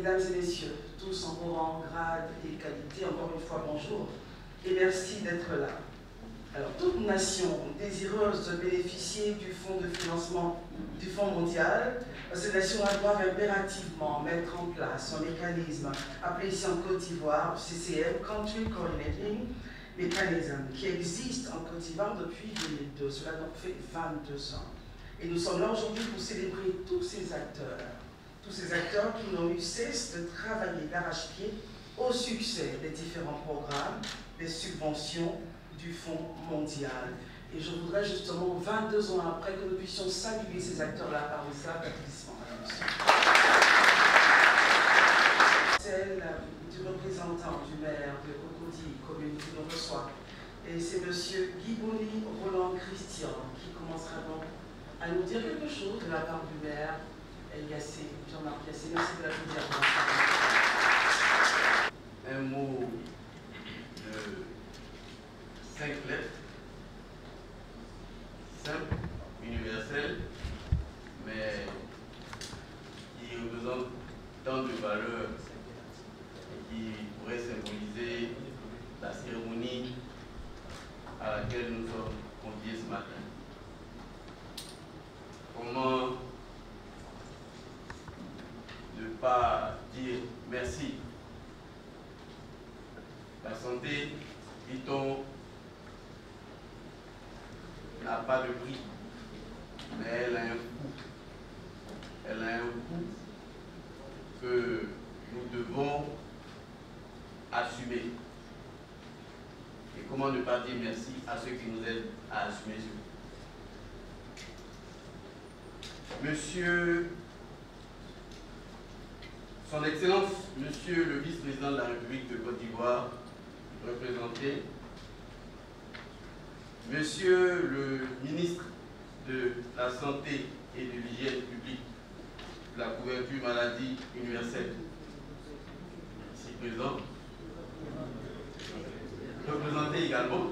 Mesdames et messieurs, tous en vos rangs, grades et qualités, encore une fois bonjour et merci d'être là. Alors, toute nation désireuse de bénéficier du fonds de financement du Fonds mondial, ces nations-là doivent impérativement mettre en place un mécanisme appelé ici en Côte d'Ivoire, CCM, Country Coordinating Mechanism, qui existe en Côte d'Ivoire depuis 2002. Cela donc fait 22 ans. Et nous sommes là aujourd'hui pour célébrer tous ces acteurs qui n'ont eu cesse de travailler d'arrache-pied au succès des différents programmes, des subventions du Fonds mondial. Et je voudrais justement, 22 ans après, que nous puissions saluer ces acteurs-là par des applaudissements. Celle du représentant du maire de Cocody, commune qui nous reçoit. Et c'est M. Guy-Boni Roland Christian qui commencera donc à nous dire quelque chose de la part du maire Yassé, Jean-Marc Yassé. Merci de l'applaudir. Un mot de 5 lettres, simple, universel, mais qui représente tant de valeurs et qui pourrait symboliser la cérémonie à laquelle nous sommes conviés ce matin. Comment ne pas dire merci? La santé, dit-on, n'a pas de prix, mais elle a un coût. Elle a un coût que nous devons assumer. Et comment ne pas dire merci à ceux qui nous aident à assumer ce coût? Monsieur, Son Excellence, Monsieur le vice-président de la République de Côte d'Ivoire, représenté, Monsieur le ministre de la Santé et de l'Hygiène publique, de la couverture maladie universelle, ici présent, représenté également,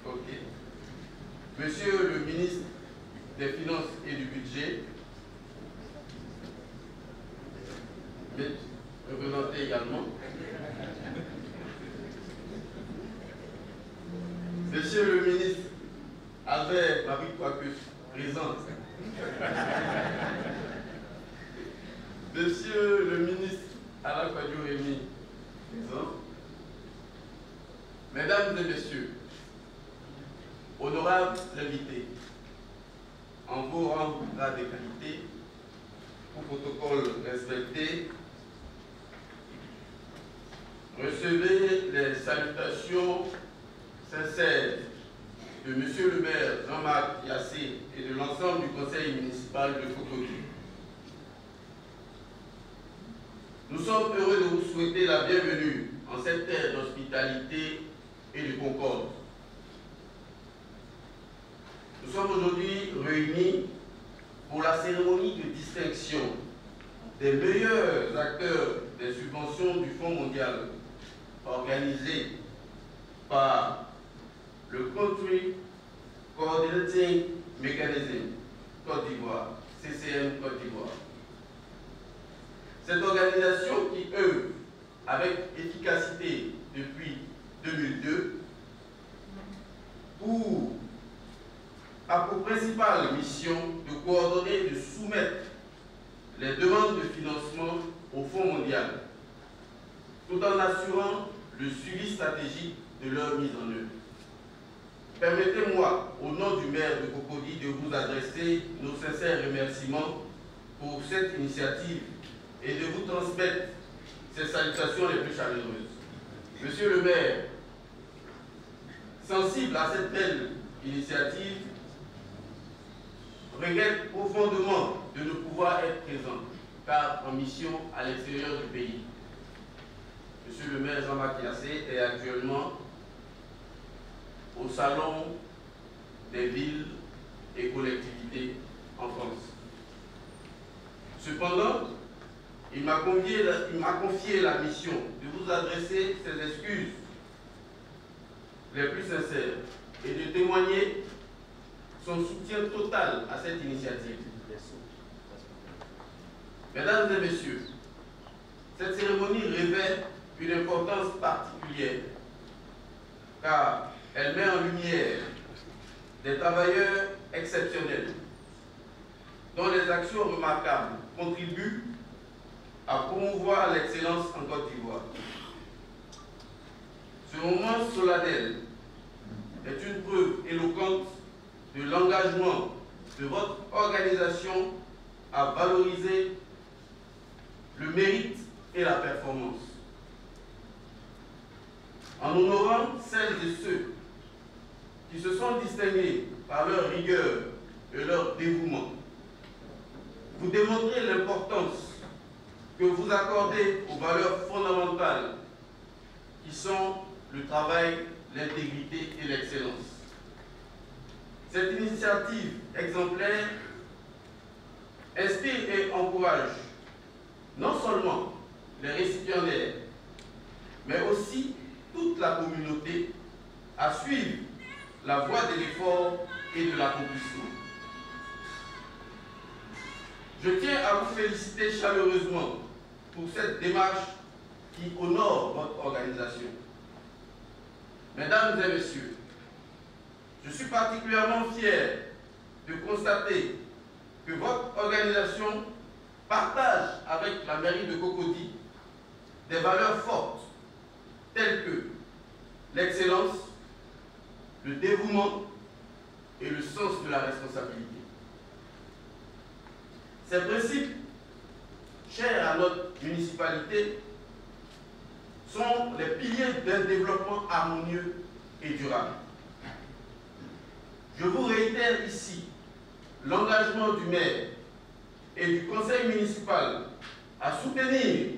ok, Monsieur le ministre des Finances et du Budget, représenté également, Monsieur le ministre Albert Marie-Quacus, présent, Monsieur le ministre Alain Kwadjo-Rémy, présent, Mesdames et Messieurs, honorables invités, en vos rangs, grades et qualités, pour protocole respecté, recevez les salutations sincères de Monsieur le maire Jean-Marc Yassé et de l'ensemble du conseil municipal de Cocody. Nous sommes heureux de vous souhaiter la bienvenue en cette terre d'hospitalité et de concorde. Nous sommes aujourd'hui réunis pour la cérémonie de distinction des meilleurs acteurs des subventions du Fonds mondial organisée par le Country Coordinating Mechanism Côte d'Ivoire, CCM Côte d'Ivoire. Cette organisation qui œuvre avec efficacité depuis 2002 a pour principale mission de coordonner et de soumettre les demandes de financement au Fonds mondial, tout en assurant le suivi stratégique de leur mise en œuvre. Permettez-moi, au nom du maire de Cocody, de vous adresser nos sincères remerciements pour cette initiative et de vous transmettre ces salutations les plus chaleureuses. Monsieur le maire, sensible à cette belle initiative, regrette profondément de ne pouvoir être présent, car en mission à l'extérieur du pays. Monsieur le maire Jean-Marc Yassé est actuellement au Salon des villes et collectivités en France. Cependant, il m'a confié la mission de vous adresser ses excuses les plus sincères et de témoigner son soutien total à cette initiative. Mesdames et messieurs, cette cérémonie revêt une importance particulière car elle met en lumière des travailleurs exceptionnels dont les actions remarquables contribuent à promouvoir l'excellence en Côte d'Ivoire. Ce moment solennel est une preuve éloquente de l'engagement de votre organisation à valoriser le mérite et la performance. En honorant celles et ceux qui se sont distingués par leur rigueur et leur dévouement, vous démontrez l'importance que vous accordez aux valeurs fondamentales qui sont le travail, l'intégrité et l'excellence. Cette initiative exemplaire inspire et encourage non seulement les récipiendaires, mais aussi toute la communauté à suivre la voie de l'effort et de l'accomplissement. Je tiens à vous féliciter chaleureusement pour cette démarche qui honore votre organisation. Mesdames et messieurs, je suis particulièrement fier de constater que votre organisation partage avec la mairie de Cocody des valeurs fortes telles que l'excellence, le dévouement et le sens de la responsabilité. Ces principes, chers à notre municipalité, sont les piliers d'un développement harmonieux et durable. Je vous réitère ici l'engagement du maire et du conseil municipal à soutenir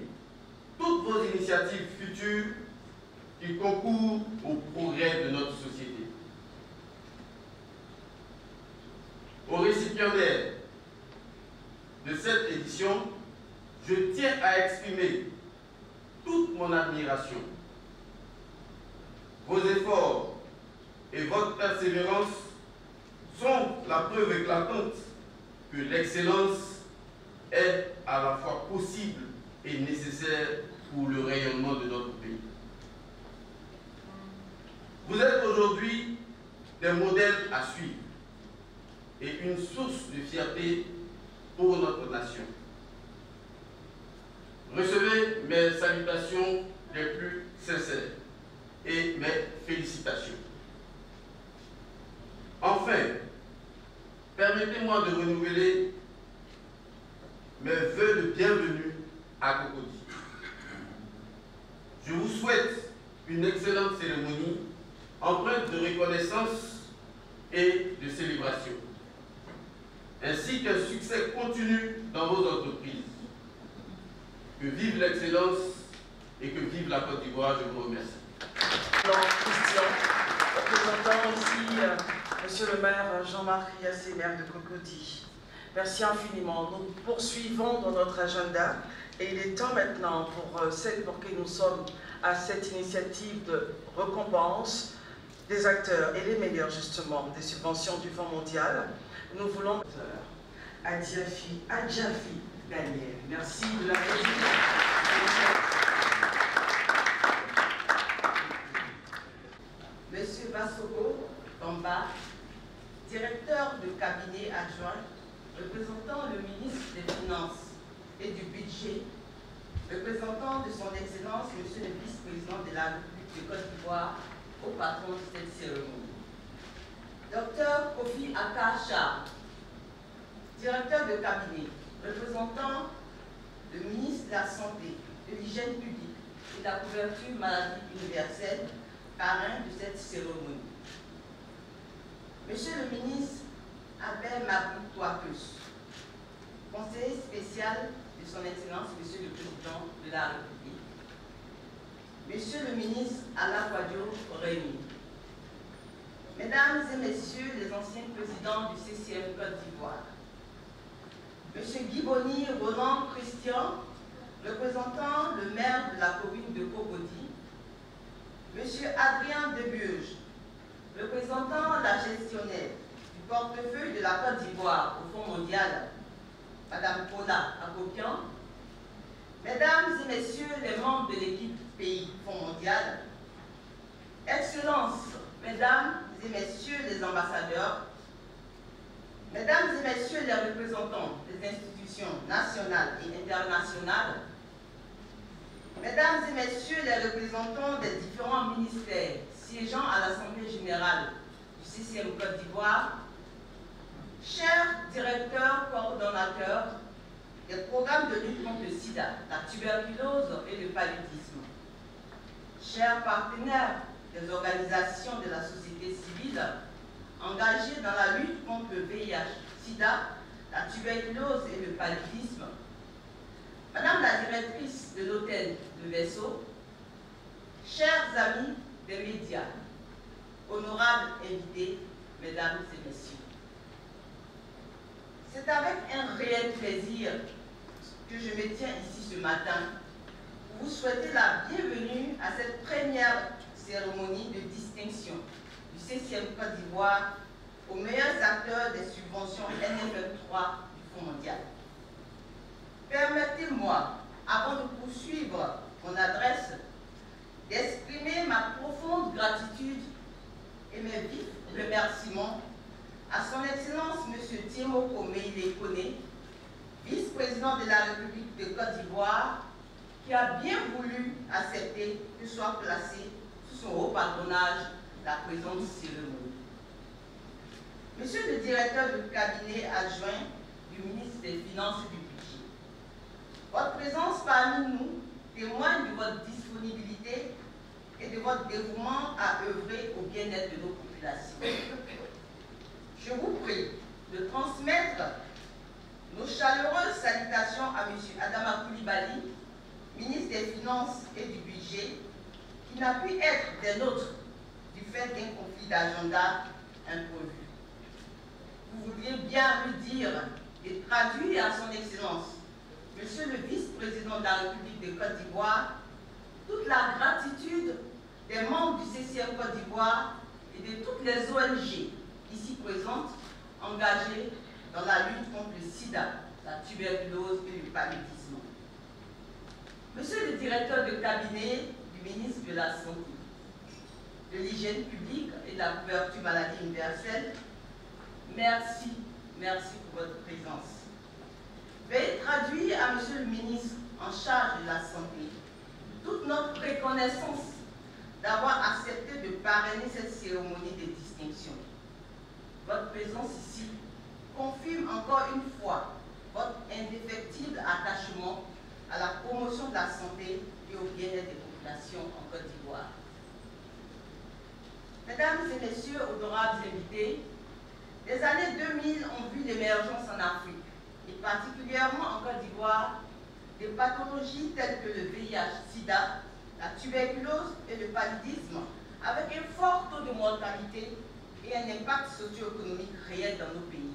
toutes vos initiatives futures qui concourent au progrès de notre société. Aux récipiendaires de cette édition, je tiens à exprimer toute mon admiration. Vos efforts et votre persévérance sont la preuve éclatante que l'excellence est à la fois possible et nécessaire pour le rayonnement de notre pays. Vous êtes aujourd'hui des modèles à suivre et une source de fierté pour notre nation. Recevez mes salutations les plus sincères et mes félicitations. Enfin, permettez-moi de renouveler mes vœux de bienvenue à Cocody. Je vous souhaite une excellente cérémonie empreinte de reconnaissance et de célébration, ainsi qu'un succès continu dans vos entreprises. Que vive l'excellence et que vive la Côte d'Ivoire. Je vous remercie. Alors, Christian, représentant aussi Monsieur le maire Jean-Marc Riassé, maire de Cocody. Merci infiniment. Nous poursuivons dans notre agenda et il est temps maintenant pour celle pour qui nous sommes à cette initiative de récompense des acteurs et les meilleurs justement des subventions du Fonds mondial. Nous voulons Adjafi Daniel. Merci de la présidence. Monsieur Bassoko Bamba, directeur de cabinet adjoint, représentant le ministre des Finances et du Budget, représentant de son Excellence, Monsieur le vice-président de la République de Côte d'Ivoire, au patron de cette cérémonie. Docteur Kofi Akacha, directeur de cabinet, représentant le ministre de la Santé, de l'Hygiène publique et de la couverture maladie universelle, parrain de cette cérémonie. Monsieur le ministre Albert Mabou Touakeus, conseiller spécial de son Excellence, Monsieur le Président de la République. Monsieur le ministre Alain Kouadio Rémy. Mesdames et Messieurs les anciens présidents du CCM Côte d'Ivoire. Monsieur Guy Boni Roland Christian, représentant le maire de la commune de Cocody. Monsieur Adrien Deburge, représentant la gestionnaire du portefeuille de la Côte d'Ivoire au Fonds mondial, Madame Paula Akopian, Messieurs les membres de l'équipe Pays Fonds mondial, Excellences, Mesdames et Messieurs les ambassadeurs, Mesdames et Messieurs les représentants des institutions nationales et internationales, Mesdames et Messieurs les représentants des différents ministères siégeant à l'Assemblée générale du CCM Côte d'Ivoire, chers directeurs, coordonnateurs des programmes de lutte contre le sida, la tuberculose et le paludisme, chers partenaires des organisations de la société civile engagées dans la lutte contre le VIH-Sida, la tuberculose et le paludisme, Madame la directrice de l'hôtel de Vaisseau, chers amis des médias, honorables invités, Mesdames et Messieurs, c'est avec un réel plaisir que je me tiens ici ce matin pour vous souhaiter la bienvenue à cette première cérémonie de distinction du CCM Côte d'Ivoire aux meilleurs acteurs des subventions NFM3 du Fonds mondial. Permettez-moi, avant de poursuivre mon adresse, d'exprimer ma profonde gratitude et mes vifs remerciements à son Excellence M. Tiemoko Meïle Kone, vice-président de la République de Côte d'Ivoire, qui a bien voulu accepter que soit placée sous son haut patronage la présente cérémonie. Monsieur le directeur du cabinet adjoint du ministre des Finances et du Budget, votre présence parmi nous témoigne de votre disponibilité et de votre dévouement à œuvrer au bien-être de nos populations. Je vous prie de transmettre nos chaleureuses salutations à M. Adama Coulibaly, ministre des Finances et du Budget, qui n'a pu être des nôtres du fait d'un conflit d'agenda imprévu. Vous voudriez bien lui dire et traduire à son Excellence, Monsieur le vice-président de la République de Côte d'Ivoire, toute la gratitude des membres du CCM Côte d'Ivoire et de toutes les ONG ici présentes engagées dans la lutte contre le sida, la tuberculose et le paludisme. Monsieur le directeur de cabinet du ministre de la Santé, de l'hygiène publique et de la couverture maladie universelle, merci pour votre présence. Veuillez traduire à Monsieur le ministre en charge de la Santé toute notre reconnaissance d'avoir accepté de parrainer cette cérémonie de distinction. Votre présence ici confirme encore une fois votre indéfectible attachement à la promotion de la santé et au bien-être des populations en Côte d'Ivoire. Mesdames et Messieurs, honorables invités, les années 2000 ont vu l'émergence en Afrique, et particulièrement en Côte d'Ivoire, des pathologies telles que le VIH-Sida, la tuberculose et le paludisme, avec un fort taux de mortalité et un impact socio-économique réel dans nos pays.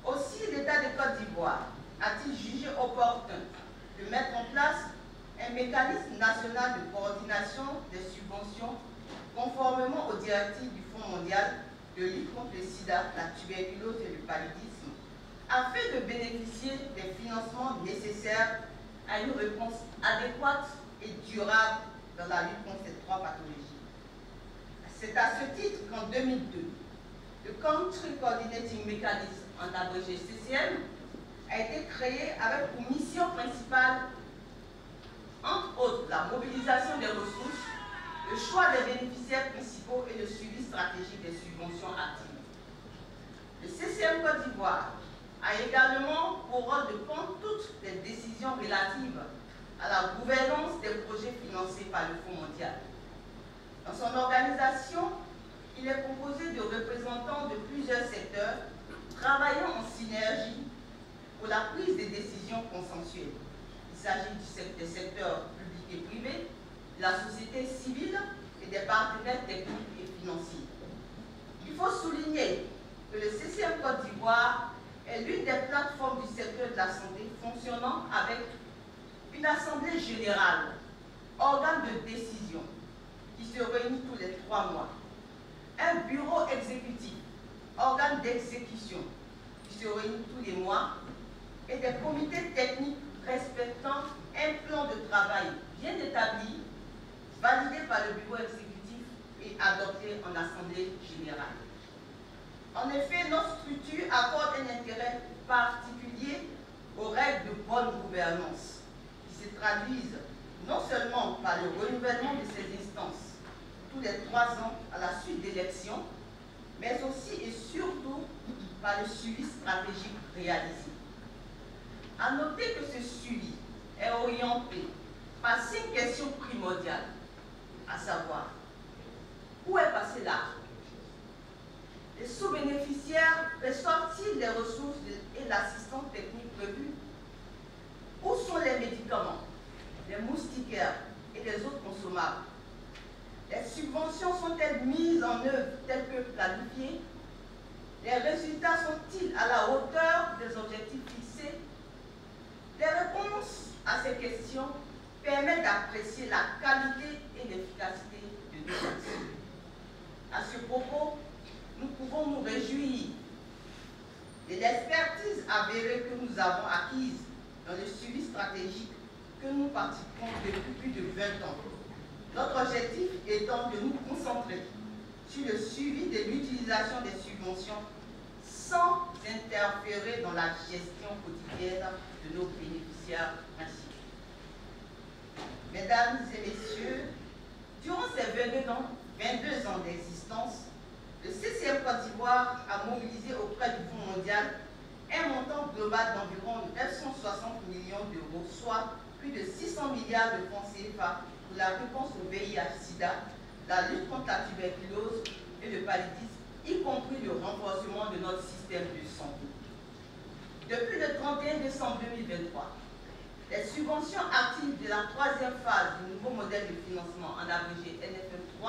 Aussi, l'État de Côte d'Ivoire a-t-il jugé opportun de mettre en place un mécanisme national de coordination des subventions conformément aux directives du Fonds mondial de lutte contre le sida, la tuberculose et le paludisme, afin de bénéficier des financements nécessaires à une réponse adéquate et durable dans la lutte contre ces trois pathologies. C'est à ce titre qu'en 2002, le Country Coordinating Mechanism, en abrégé CCM, a été créé avec pour mission principale, entre autres, la mobilisation des ressources, le choix des bénéficiaires principaux et le suivi stratégique des subventions actives. Le CCM Côte d'Ivoire a également pour rôle de prendre toutes les décisions relatives à la gouvernance des projets financés par le Fonds mondial. Dans son organisation, il est composé de représentants de plusieurs secteurs travaillant en synergie pour la prise des décisions consensuelles. Il s'agit des secteurs publics et privés, de la société civile et des partenaires techniques et financiers. Il faut souligner que le CCM Côte d'Ivoire est l'une des plateformes du secteur de la santé fonctionnant avec une assemblée générale, organe de décision, qui se réunit tous les 3 mois, un bureau exécutif, organe d'exécution, qui se réunit tous les mois, et des comités techniques respectant un plan de travail gouvernance qui se traduisent non seulement par le renouvellement de ces instances tous les 3 ans à la suite d'élections, mais aussi et surtout par le suivi stratégique réalisé. À noter que ce suivi est orienté par 5 questions primordiales, à savoir, où est passé l'argent? Les sous-bénéficiaires reçoivent-ils les ressources et l'assistance technique prévue? Où sont les médicaments, les moustiquaires et les autres consommables? Les subventions sont-elles mises en œuvre telles que planifiées? Les résultats sont-ils à la hauteur des objectifs fixés? Les réponses à ces questions permettent d'apprécier la qualité et l'efficacité de nos actions. À ce propos, nous pouvons nous réjouir de l'expertise avérée que nous avons acquise dans le suivi stratégique que nous pratiquons depuis plus de 20 ans. Notre objectif étant de nous concentrer sur le suivi de l'utilisation des subventions sans interférer dans la gestion quotidienne de nos bénéficiaires principaux. Mesdames et messieurs, durant ces 22 ans d'existence, le CCM Côte d'Ivoire a mobilisé auprès du Fonds mondial un montant global d'environ 960 millions d'euros, soit plus de 600 milliards de francs CFA pour la réponse au VIH-Sida, la lutte contre la tuberculose et le paludisme, y compris le renforcement de notre système de santé. Depuis le 31 décembre 2023, les subventions actives de la 3e phase du nouveau modèle de financement, en abrégé NFM3,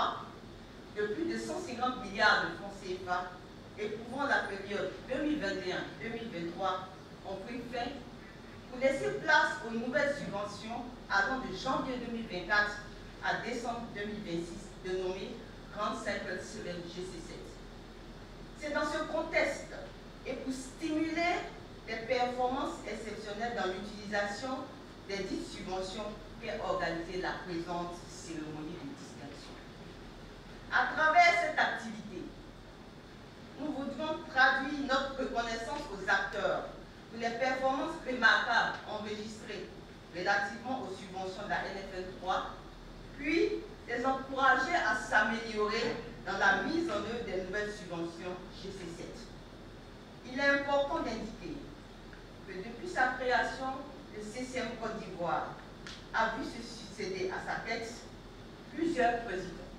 de plus de 150 milliards de francs CFA et couvrant la période 2021-2023 ont pris fin pour laisser place aux nouvelles subventions allant de janvier 2024 à décembre 2026, dénommées 35 GC7. C'est dans ce contexte et pour stimuler les performances exceptionnelles dans l'utilisation des dites subventions qu'est organisée la présente cérémonie de distinction. À travers cette activité, nous voudrions traduire notre reconnaissance aux acteurs pour les performances remarquables enregistrées relativement aux subventions de la NFM3, puis les encourager à s'améliorer dans la mise en œuvre des nouvelles subventions GC7. Il est important d'indiquer que depuis sa création, le CCM Côte d'Ivoire a vu se succéder à sa tête plusieurs présidents,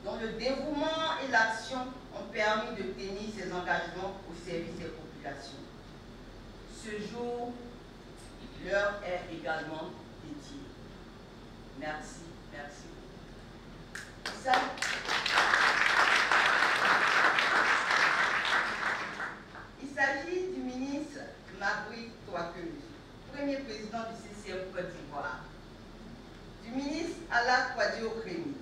dont le dévouement et l'action ont permis de tenir ses engagements au service des populations. Ce jour, l'heure est également dédiée. Merci, merci. Il s'agit du ministre Magui Touakeuse, premier président du CCM Côte d'Ivoire, du ministre Ala Kouadio Rémy,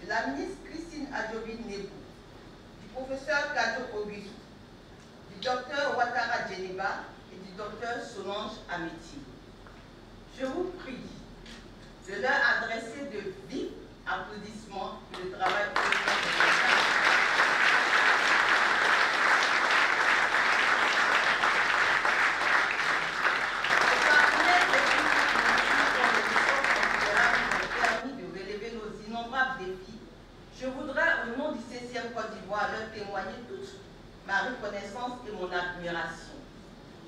de la ministre Christine Adjobi Nebou, du professeur Kajo Auguste, du docteur Ouattara Djeneba et du docteur Solange Amiti. Je vous prie de leur adresser de vifs applaudissements pour le travail je voudrais, au nom du CCM Côte d'Ivoire, leur témoigner toute ma reconnaissance et mon admiration.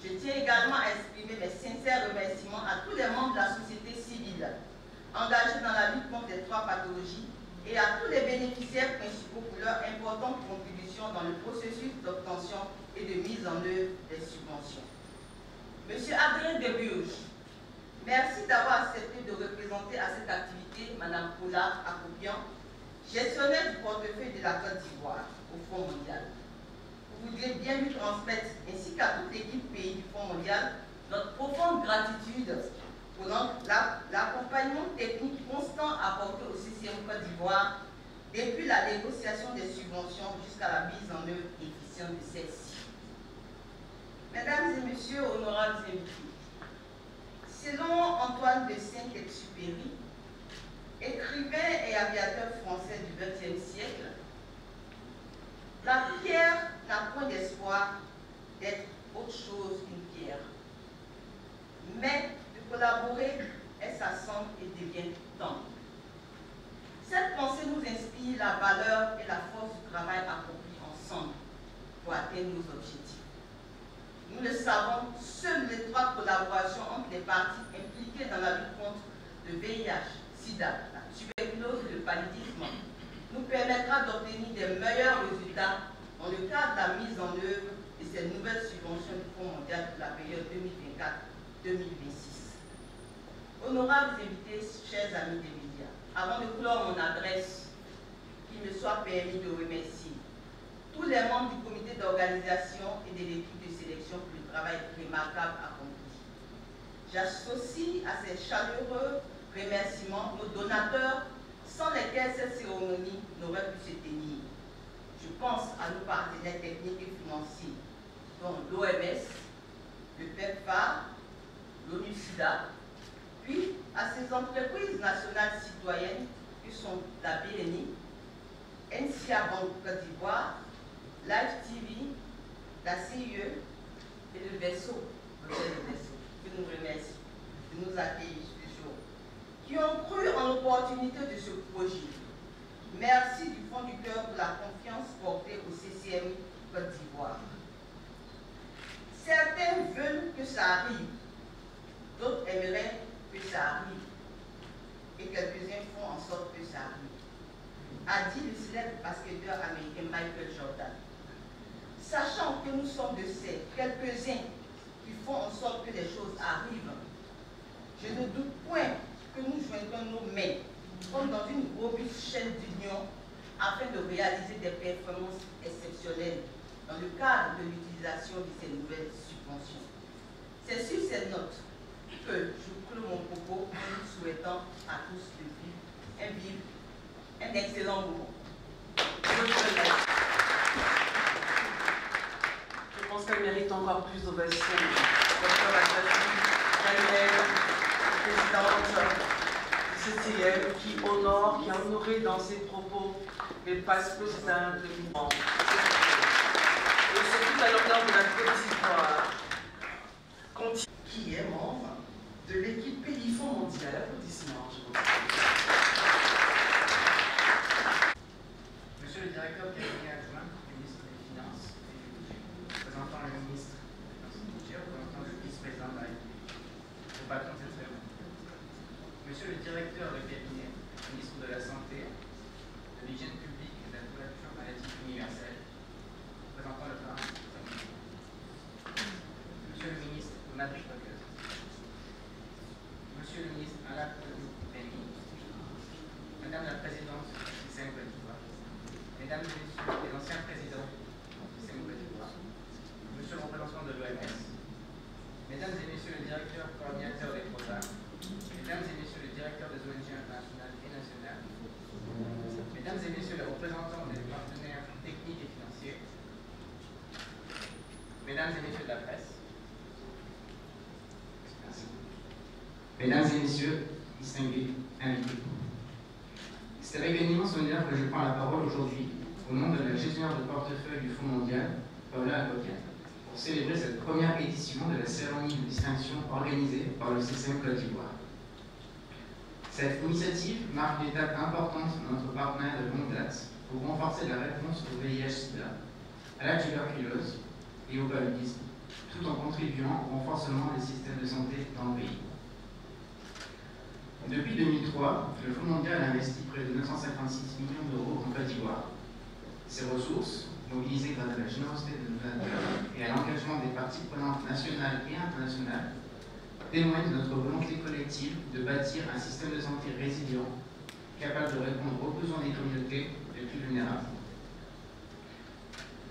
Je tiens également à exprimer mes sincères remerciements à tous les membres de la société civile engagés dans la lutte contre les 3 pathologies et à tous les bénéficiaires principaux pour leur importante contribution dans le processus d'obtention et de mise en œuvre des subventions. Monsieur Adrien Deburge, merci d'avoir accepté de représenter à cette activité Mme Paula Akopian, gestionnaire du portefeuille de la Côte d'Ivoire au Fonds mondial. Vous voudriez bien lui transmettre, ainsi qu'à toute l'équipe pays du Fonds mondial, notre profonde gratitude pour l'accompagnement technique constant apporté au CCM Côte d'Ivoire depuis la négociation des subventions jusqu'à la mise en œuvre efficiente de celle-ci. Mesdames et messieurs, honorables invités, selon Antoine de Saint-Exupéry, écrivain et aviateur français du XXe siècle, la pierre n'a point d'espoir d'être autre chose qu'une pierre. Mais collaboration entre les parties impliquées dans la lutte contre le VIH, SIDA, la tuberculose et le paludisme nous permettra d'obtenir des meilleurs résultats dans le cadre de la mise en œuvre de ces nouvelles subventions du Fonds mondial pour la période 2024-2026. Honorables invités, chers amis des médias, avant de clore mon adresse, qu'il me soit permis de remercier tous les membres du comité d'organisation et de l'équipe de sélection pour le travail remarquable accompli. J'associe à ces chaleureux remerciements nos donateurs sans lesquels cette cérémonie n'aurait pu se tenir. Je pense à nos partenaires techniques et financiers, dont l'OMS, le PEPFAR, l'ONU-SIDA, puis à ces entreprises nationales citoyennes que sont la BNI, NCA Banque Côte d'Ivoire, Live TV, la CIE et le Vaisseau, que nous remercions de nous accueillir ce jour, qui ont cru en l'opportunité de ce projet. Merci du fond du cœur pour la confiance portée au CCM Côte d'Ivoire. Certains veulent que ça arrive, d'autres aimeraient que ça arrive, et quelques-uns font en sorte que ça arrive, a dit le célèbre basketteur américain Michael Jordan. Sachant que nous sommes de ces quelques-uns qui font en sorte que les choses arrivent, je ne doute point que nous joindrons nos mains comme dans une robuste chaîne d'union afin de réaliser des performances exceptionnelles dans le cadre de l'utilisation de ces nouvelles subventions. C'est sur ces notes que je clôt mon propos en nous souhaitant à tous de vivre un excellent moment. Je pense qu'elle mérite encore plus d'ovations. Dr. Daniel, présidente du CCM, qui honore, qui a honoré dans ses propos les vice-présidents de l'Union. Et c'est tout à l'honneur de la Côte d'Ivoire, qui est membre de l'équipe Pays Fonds mondial. Applaudissements, je vous prie. Monsieur le directeur du cabinet adjoint du ministre des Finances et du Budget, représentant le ministre des Finances et du Budget, représentant le vice-président de la République, au patron de cette cérémonie. Monsieur le directeur du cabinet, ministre de la Santé, de l'Hygiène publique et de la couverture maladie universelle, représentant le parrain de cette cérémonie. Monsieur le ministre Madrid Bocuse, Monsieur le ministre Alain Benny, Madame la présidente du CCM Côte d'Ivoire, Mesdames et Messieurs les anciens présidents du CCM Côte d'Ivoire, Monsieur le représentant de l'OMS, Mesdames et Messieurs les directeurs coordinateurs des programmes, Mesdames et Messieurs les directeurs des ONG internationales et nationales, Mesdames et Messieurs les représentants des partenaires techniques et financiers, Mesdames et Messieurs de la presse, Mesdames et Messieurs, distingués invités. C'est avec un immense honneur que je prends la parole aujourd'hui au nom de la gestionnaire de portefeuille du Fonds mondial, Paula Akokia, pour célébrer cette première édition de la cérémonie de distinction organisée par le CCM Côte d'Ivoire. Cette initiative marque une étape importante dans notre partenariat de longue date pour renforcer la réponse au VIH-Sida, à la tuberculose et au paludisme, tout en contribuant au renforcement des systèmes de santé dans le pays. Depuis 2003, le Fonds mondial a investi près de 956 millions d'euros en Côte d'Ivoire. Ces ressources, mobilisées grâce à la générosité de nos donateurs et à l'engagement des parties prenantes nationales et internationales, témoignent de notre volonté collective de bâtir un système de santé résilient, capable de répondre aux besoins des communautés les plus vulnérables.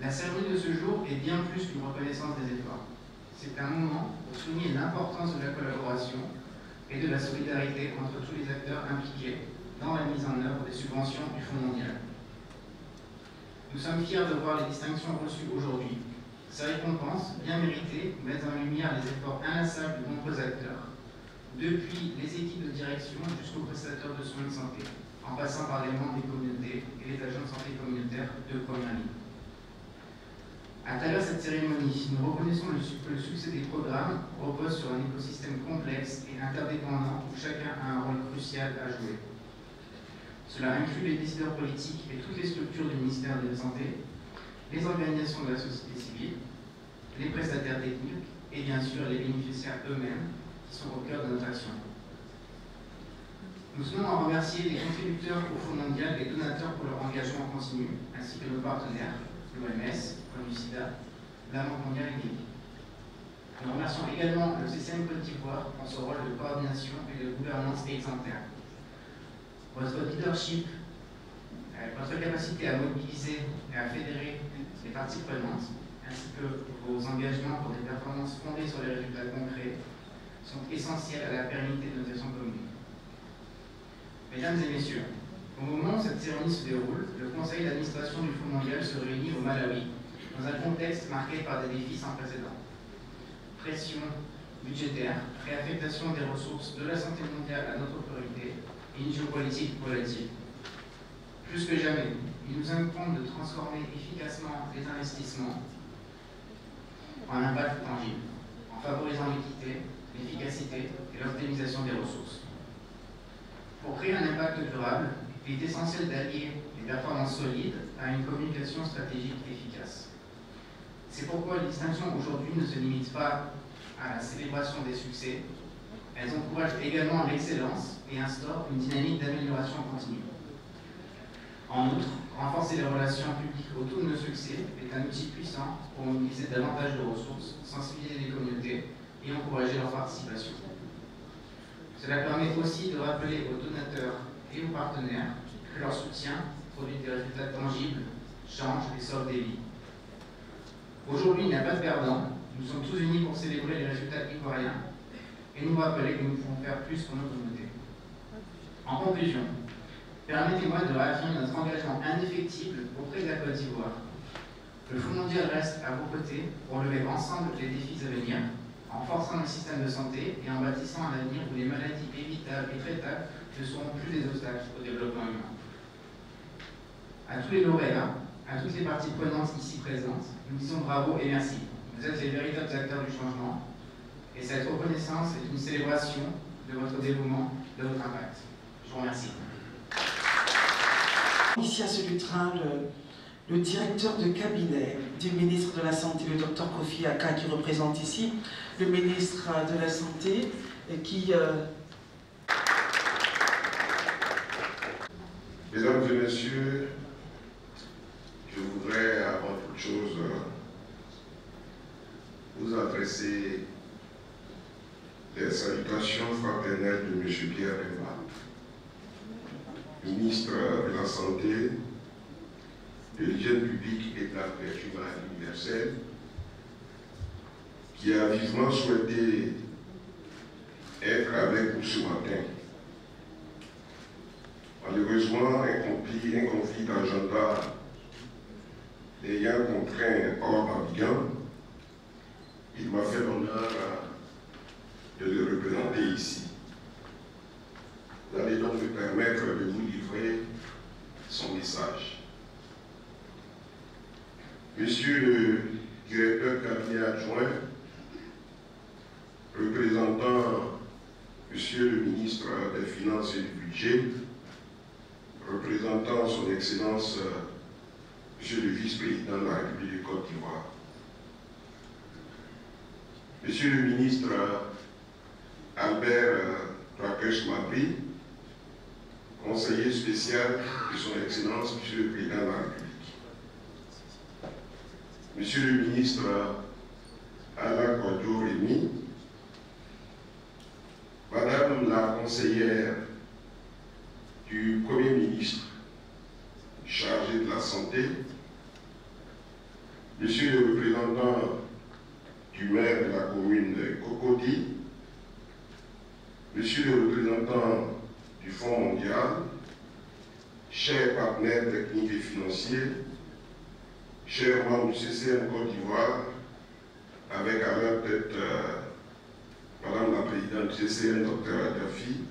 La cérémonie de ce jour est bien plus qu'une reconnaissance des efforts. C'est un moment pour souligner l'importance de la collaboration et de la solidarité entre tous les acteurs impliqués dans la mise en œuvre des subventions du Fonds mondial. Nous sommes fiers de voir les distinctions reçues aujourd'hui. Ces récompenses, bien méritées, mettent en lumière les efforts inlassables de nombreux acteurs, depuis les équipes de direction jusqu'aux prestataires de soins de santé, en passant par les membres des communautés et les agents de santé communautaire de première ligne. À travers cette cérémonie, nous reconnaissons que le succès des programmes repose sur un écosystème complexe et interdépendant où chacun a un rôle crucial à jouer. Cela inclut les décideurs politiques et toutes les structures du ministère de la Santé, les organisations de la société civile, les prestataires techniques et bien sûr les bénéficiaires eux-mêmes qui sont au cœur de notre action. Nous tenons à remercier les contributeurs au Fonds mondial et donateurs pour leur engagement continu, ainsi que nos partenaires, l'OMS, l'ONU-SIDA, la Banque mondiale et l'INI. Nous remercions également le CCM Côte d'Ivoire pour son rôle de coordination et de gouvernance exemplaire. Votre leadership, votre capacité à mobiliser et à fédérer les parties prenantes, ainsi que vos engagements pour des performances fondées sur les résultats concrets, sont essentiels à la pérennité de notre action commune. Mesdames et messieurs, au moment où cette cérémonie se déroule, le Conseil d'administration du Fonds mondial se réunit au Malawi, dans un contexte marqué par des défis sans précédent. Pression budgétaire, réaffectation des ressources de la santé mondiale à notre priorité et une géopolitique volatile. Plus que jamais, il nous incombe de transformer efficacement les investissements en impact tangible, en favorisant l'équité, l'efficacité et l'optimisation des ressources. Pour créer un impact durable, il est essentiel d'allier des performances solides à une communication stratégique efficace. C'est pourquoi les distinctions aujourd'hui ne se limitent pas à la célébration des succès, elles encouragent également l'excellence et instaurent une dynamique d'amélioration continue. En outre, renforcer les relations publiques autour de nos succès est un outil puissant pour mobiliser davantage de ressources, sensibiliser les communautés et encourager leur participation. Cela permet aussi de rappeler aux donateurs et aux partenaires que leur soutien produit des résultats tangibles, change et sauve des vies. Aujourd'hui, il n'y a pas de perdant. Nous sommes tous unis pour célébrer les résultats ivoiriens et nous rappeler que nous pouvons faire plus pour nos communautés. En conclusion, permettez-moi de réaffirmer notre engagement indéfectible auprès de la Côte d'Ivoire. Le Fonds mondial reste à vos côtés pour relever ensemble les défis à venir, en renforçant le système de santé et en bâtissant un avenir où les maladies évitables et traitables ne seront plus des obstacles au développement humain. À tous les lauréats, à toutes les parties prenantes ici présentes, nous disons bravo et merci. Vous êtes les véritables acteurs du changement et cette reconnaissance est une célébration de votre dévouement, de votre impact. Je vous remercie. Ici à ce lutrin, le directeur de cabinet du ministre de la Santé, le Dr Kofi Aka, qui représente ici le ministre de la Santé, et qui... Mesdames et messieurs, je voudrais avant toute chose vous adresser les salutations fraternelles de M. Pierre Bemba, ministre de la Santé, de l'hygiène publique et de la couverture maladie universelle, qui a vivement souhaité être avec vous ce matin. Malheureusement, un conflit d'agenda l'ayant contraint hors d'Abidjan, il m'a fait l'honneur de le représenter ici. Vous allez donc me permettre de vous livrer son message. Monsieur le directeur cabinet adjoint, représentant Monsieur le ministre des Finances et du Budget, représentant son Excellence Monsieur le vice-président de la République de Côte d'Ivoire, Monsieur le ministre Albert Trakesh Mabri, conseiller spécial de son Excellence Monsieur le Président de la République, Monsieur le ministre Alain Kodjo Rémy, Madame la conseillère du Premier ministre chargé de la Santé, Monsieur le représentant du maire de la commune de Cocody, Monsieur le représentant du Fonds mondial, chers partenaires techniques et financiers, chers membres du CCM Côte d'Ivoire, avec à leur tête Madame la Présidente du CCM, Dr Adjafi,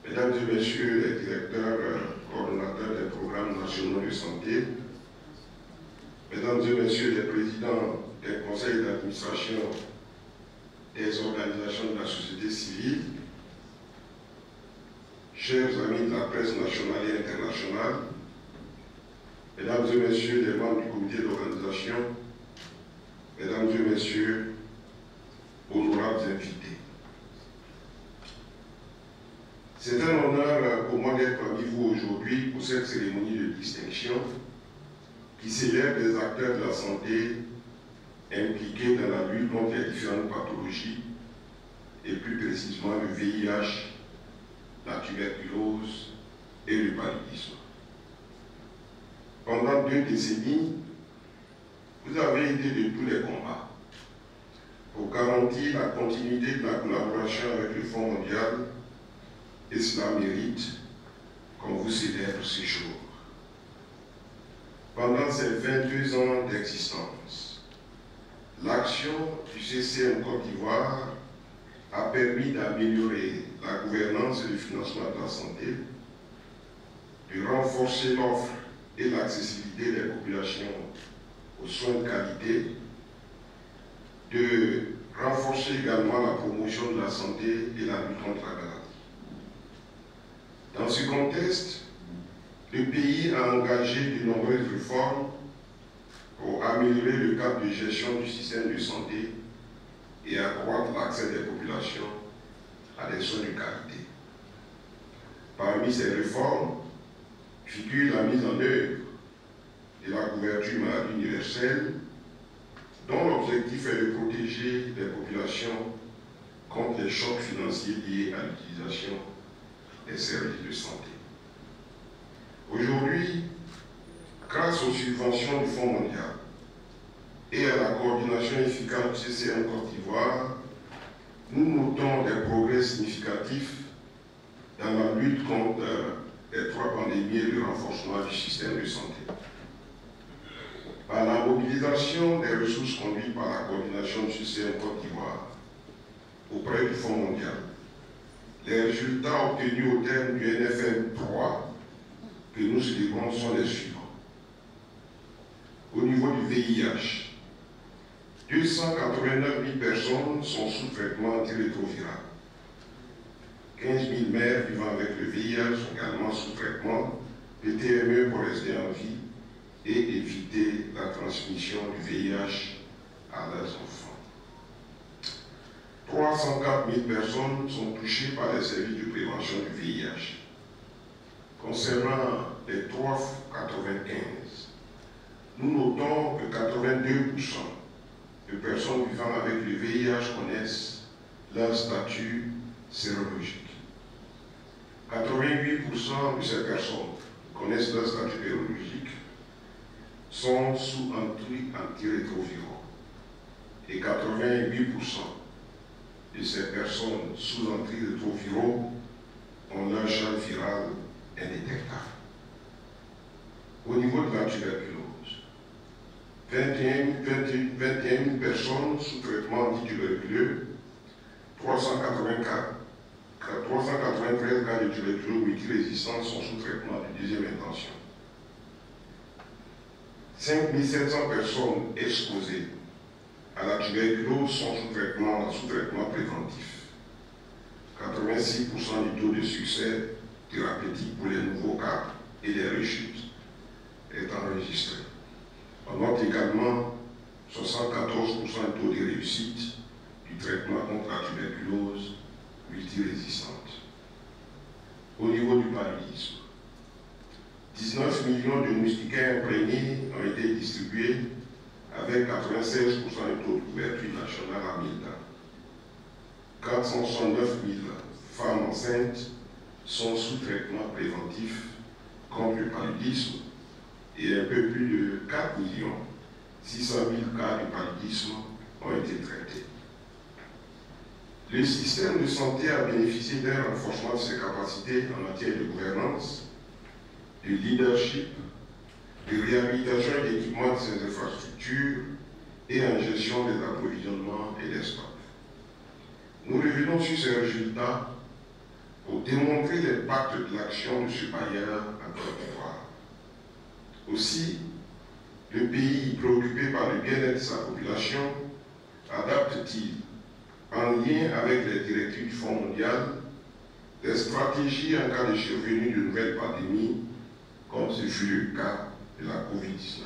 Mesdames et Messieurs les directeurs coordonnateurs des programmes nationaux de santé, Mesdames et Messieurs les présidents des conseils d'administration des organisations de la société civile, chers amis de la presse nationale et internationale, Mesdames et Messieurs les membres du comité d'organisation, Mesdames et Messieurs honorables invités. C'est un honneur pour moi d'être parmi vous aujourd'hui pour cette cérémonie de distinction qui célèbre les acteurs de la santé impliqués dans la lutte contre les différentes pathologies et plus précisément le VIH, la tuberculose et le paludisme. Pendant 2 décennies, vous avez été de tous les combats pour garantir la continuité de la collaboration avec le Fonds mondial, et cela mérite qu'on vous célèbre ces jours. Pendant ces 22 ans d'existence, l'action du CCM Côte d'Ivoire a permis d'améliorer la gouvernance et le financement de la santé, de renforcer l'offre et l'accessibilité des populations aux soins de qualité, de renforcer également la promotion de la santé et la lutte contre la maladie. Dans ce contexte, le pays a engagé de nombreuses réformes pour améliorer le cadre de gestion du système de santé et accroître l'accès des populations à des soins de qualité. Parmi ces réformes figure la mise en œuvre de la couverture maladie universelle, dont l'objectif est de protéger les populations contre les chocs financiers liés à l'utilisation des services de santé. Aujourd'hui, grâce aux subventions du Fonds mondial et à la coordination efficace du CCM Côte d'Ivoire, nous notons des progrès significatifs dans la lutte contre les 3 pandémies et le renforcement du système de santé. Par la mobilisation des ressources conduites par la coordination du CCM Côte d'Ivoire auprès du Fonds mondial, les résultats obtenus au terme du NFM 3 que nous célébrons sont les suivants. Au niveau du VIH, 289 000 personnes sont sous traitement antirétroviral. 15 000 mères vivant avec le VIH sont également sous traitement PTME pour rester en vie et éviter la transmission du VIH à leurs enfants. 304 000 personnes sont touchées par les services de prévention du VIH. Concernant les 395, nous notons que 82% de personnes vivant avec le VIH connaissent leur statut sérologique. 88% de ces personnes connaissent leur statut sérologique, sont sous antirétroviraux et 88% de ces personnes sous antirétroviraux ont leur charge virale indétectable. Au niveau de la tuberculose, 21 000 personnes sous traitement antituberculeux, 393 cas de tuberculose multirésistante sont sous traitement de 2e intention. 5 700 personnes exposées à la tuberculose sont sous traitement préventif. 86% du taux de succès thérapeutique pour les nouveaux cas et les rechutes est enregistré. On note également 74% du taux de réussite du traitement contre la tuberculose multirésistante. Au niveau du paludisme, 19 millions de moustiquaires imprégnés ont été distribués avec 96% du taux de couverture nationale à 1000 ans. 469 000 femmes enceintes sont sous traitement préventif contre le paludisme et un peu plus de 4 600 000 cas de paludisme ont été traités. Le système de santé a bénéficié d'un renforcement de ses capacités en matière de gouvernance, de leadership, de réhabilitation et d'équipement de ses infrastructures et en gestion des approvisionnements et des stocks. Nous revenons sur ces résultats pour démontrer l'impact de l'action de ce bailleur en Côte d'Ivoire. Aussi, le pays, préoccupé par le bien-être de sa population, adapte-t-il, en lien avec les directives du Fonds mondial, des stratégies en cas de survenue de nouvelles pandémies, comme ce fut le cas de la COVID-19.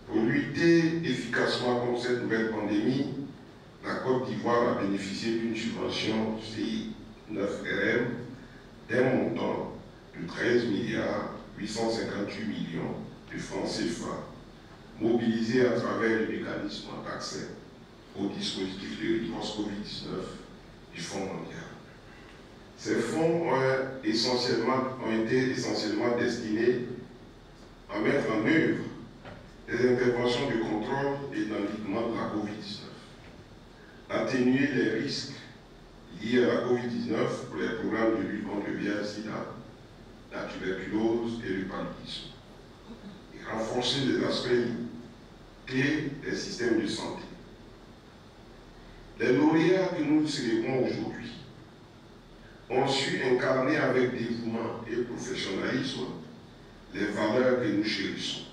Pour lutter efficacement contre cette nouvelle pandémie, la Côte d'Ivoire a bénéficié d'une subvention CI 9RM d'un montant de 13 858 millions de francs CFA mobilisés à travers le mécanisme d'accès au dispositif de réponse Covid-19 du Fonds mondial. Ces fonds ont été essentiellement destinés à mettre en œuvre des interventions de contrôle et d'endiguement de la Covid-19, atténuer les risques liés à la Covid-19 pour les programmes de lutte contre le VIH-Sida, la tuberculose et le paludisme, et renforcer les aspects clés des systèmes de santé. Les lauréats que nous célébrons aujourd'hui ont su incarner avec dévouement et professionnalisme les valeurs que nous chérissons: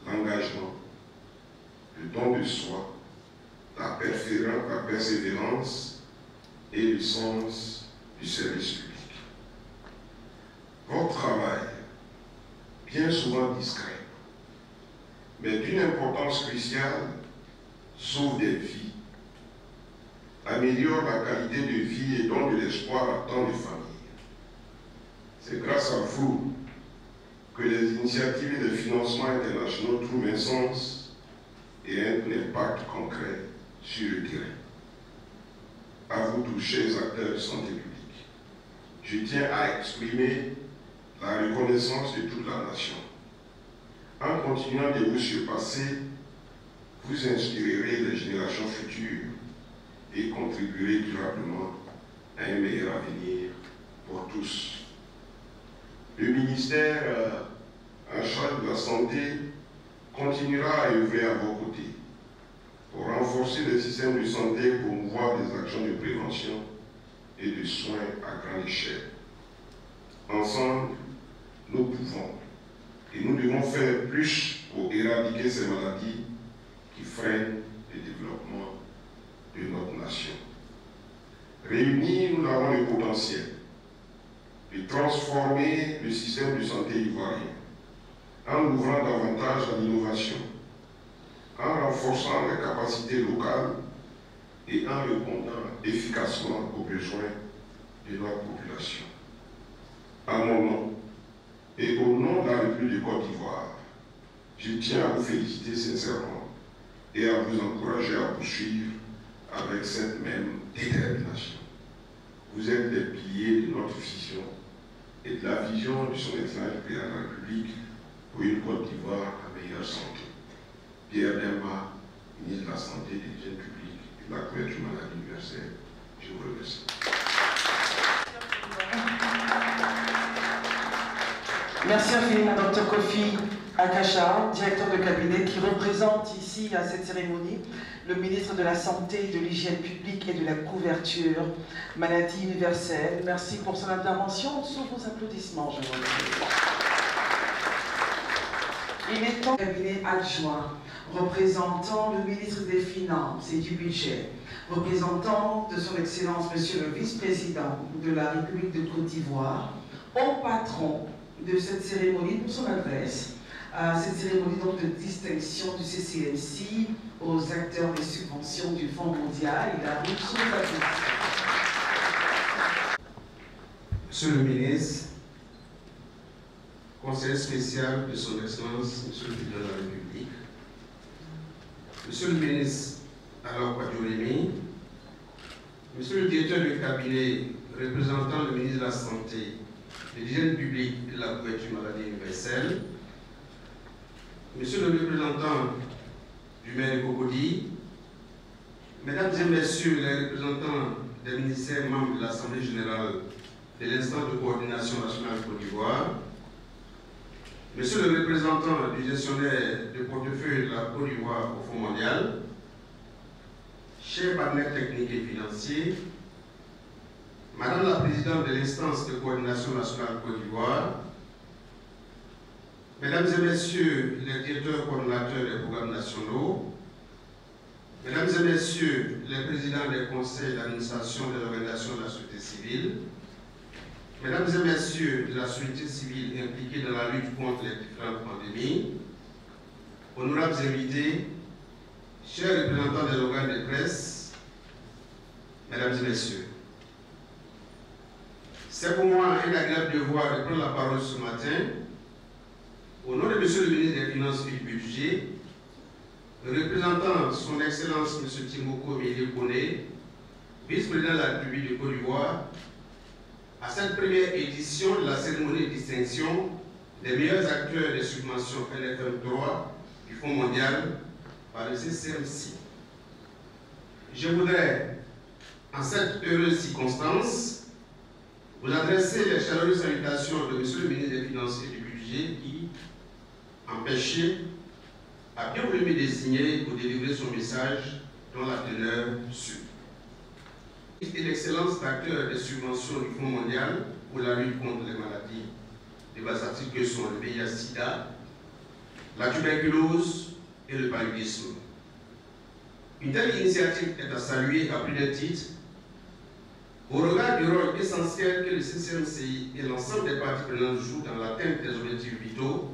l'engagement, le don de soi, la persévérance et le sens du service public. Votre travail, bien souvent discret, mais d'une importance cruciale, sauve des vies, améliore la qualité de vie et donne de l'espoir à tant de familles. C'est grâce à vous que les initiatives et les financements internationaux trouvent un sens et un impact concret sur le terrain. À vous tous, chers acteurs de santé publique, je tiens à exprimer la reconnaissance de toute la nation. En continuant de vous surpasser, vous inspirerez les générations futures et contribuerez durablement à un meilleur avenir pour tous. Le ministère en charge de la santé continuera à œuvrer à vos côtés pour renforcer le système de santé et promouvoir des actions de prévention et de soins à grande échelle. Ensemble, nous pouvons et nous devons faire plus pour éradiquer ces maladies qui freinent le développement de notre nation. Réunis, nous avons le potentiel de transformer le système de santé ivoirien en l'ouvrant davantage à l'innovation, en renforçant les capacités locales et en répondant efficacement aux besoins de notre population. À mon nom et au nom de la République de Côte d'Ivoire, je tiens à vous féliciter sincèrement et à vous encourager à poursuivre avec cette même détermination. Vous êtes les piliers de notre vision et de la vision de son Excellence le Président de la République pour une Côte d'Ivoire à meilleure santé. Pierre Demba, ministre de la Santé, de l'Hygiène publique et de la couverture maladie universelle, je vous remercie. Merci infiniment, Dr Kofi Akacha, directeur de cabinet, qui représente ici à cette cérémonie le ministre de la Santé, de l'Hygiène publique et de la couverture maladie universelle. Merci pour son intervention. Sous vos applaudissements, je vous remercie. Il est temps cabinet adjoint, représentant le ministre des Finances et du Budget, représentant de son Excellence, Monsieur le Vice-président de la République de Côte d'Ivoire, au patron de cette cérémonie pour son adresse, à cette cérémonie donc de distinction du CCNC aux acteurs des subventions du Fonds mondial. Il a reçu son applaudissements. Monsieur le ministre, conseiller spécial de son Excellence, Monsieur le Président de la République, Monsieur le ministre Alain Kwadjo-Rémy, Monsieur le directeur de cabinet représentant le ministre de la Santé, de l'Hygiène publique et de la couverture maladie universelle, Monsieur le représentant du maire de Cocody, Mesdames et Messieurs les représentants des ministères membres de l'Assemblée générale de l'instance de coordination nationale Côte d'Ivoire, Monsieur le représentant du gestionnaire de portefeuille de la Côte d'Ivoire au Fonds mondial, chers partenaires techniques et financiers, Madame la Présidente de l'instance de coordination nationale Côte d'Ivoire, Mesdames et Messieurs les directeurs coordonnateurs des programmes nationaux, Mesdames et Messieurs les présidents des conseils d'administration des organisations de la société civile, Mesdames et Messieurs de la société civile impliquée dans la lutte contre les différentes pandémies, honorables invités, chers représentants des organes de presse, mesdames et messieurs, c'est pour moi un agréable devoir de prendre la parole ce matin au nom de M. le ministre des Finances et du Budget, représentant son Excellence M. Timoko Mélie Koné, vice-président de la République de Côte d'Ivoire, à cette première édition de la cérémonie de distinction des meilleurs acteurs des subventions LFM 3 du Fonds mondial par le CCMC. Je voudrais, en cette heureuse circonstance, vous adresser les chaleureuses salutations de M. le ministre des Finances et du Budget qui, empêché, a bien voulu me désigner pour délivrer son message dont la teneur suit. Et l'excellence d'acteurs des subventions du Fonds mondial pour la lutte contre les maladies dévastatrices que sont le VIH-Sida, la tuberculose et le paludisme. Une telle initiative est à saluer à plus d'un titre au regard du rôle essentiel que le CCMCI et l'ensemble des parties prenantes jouent dans l'atteinte des objectifs vitaux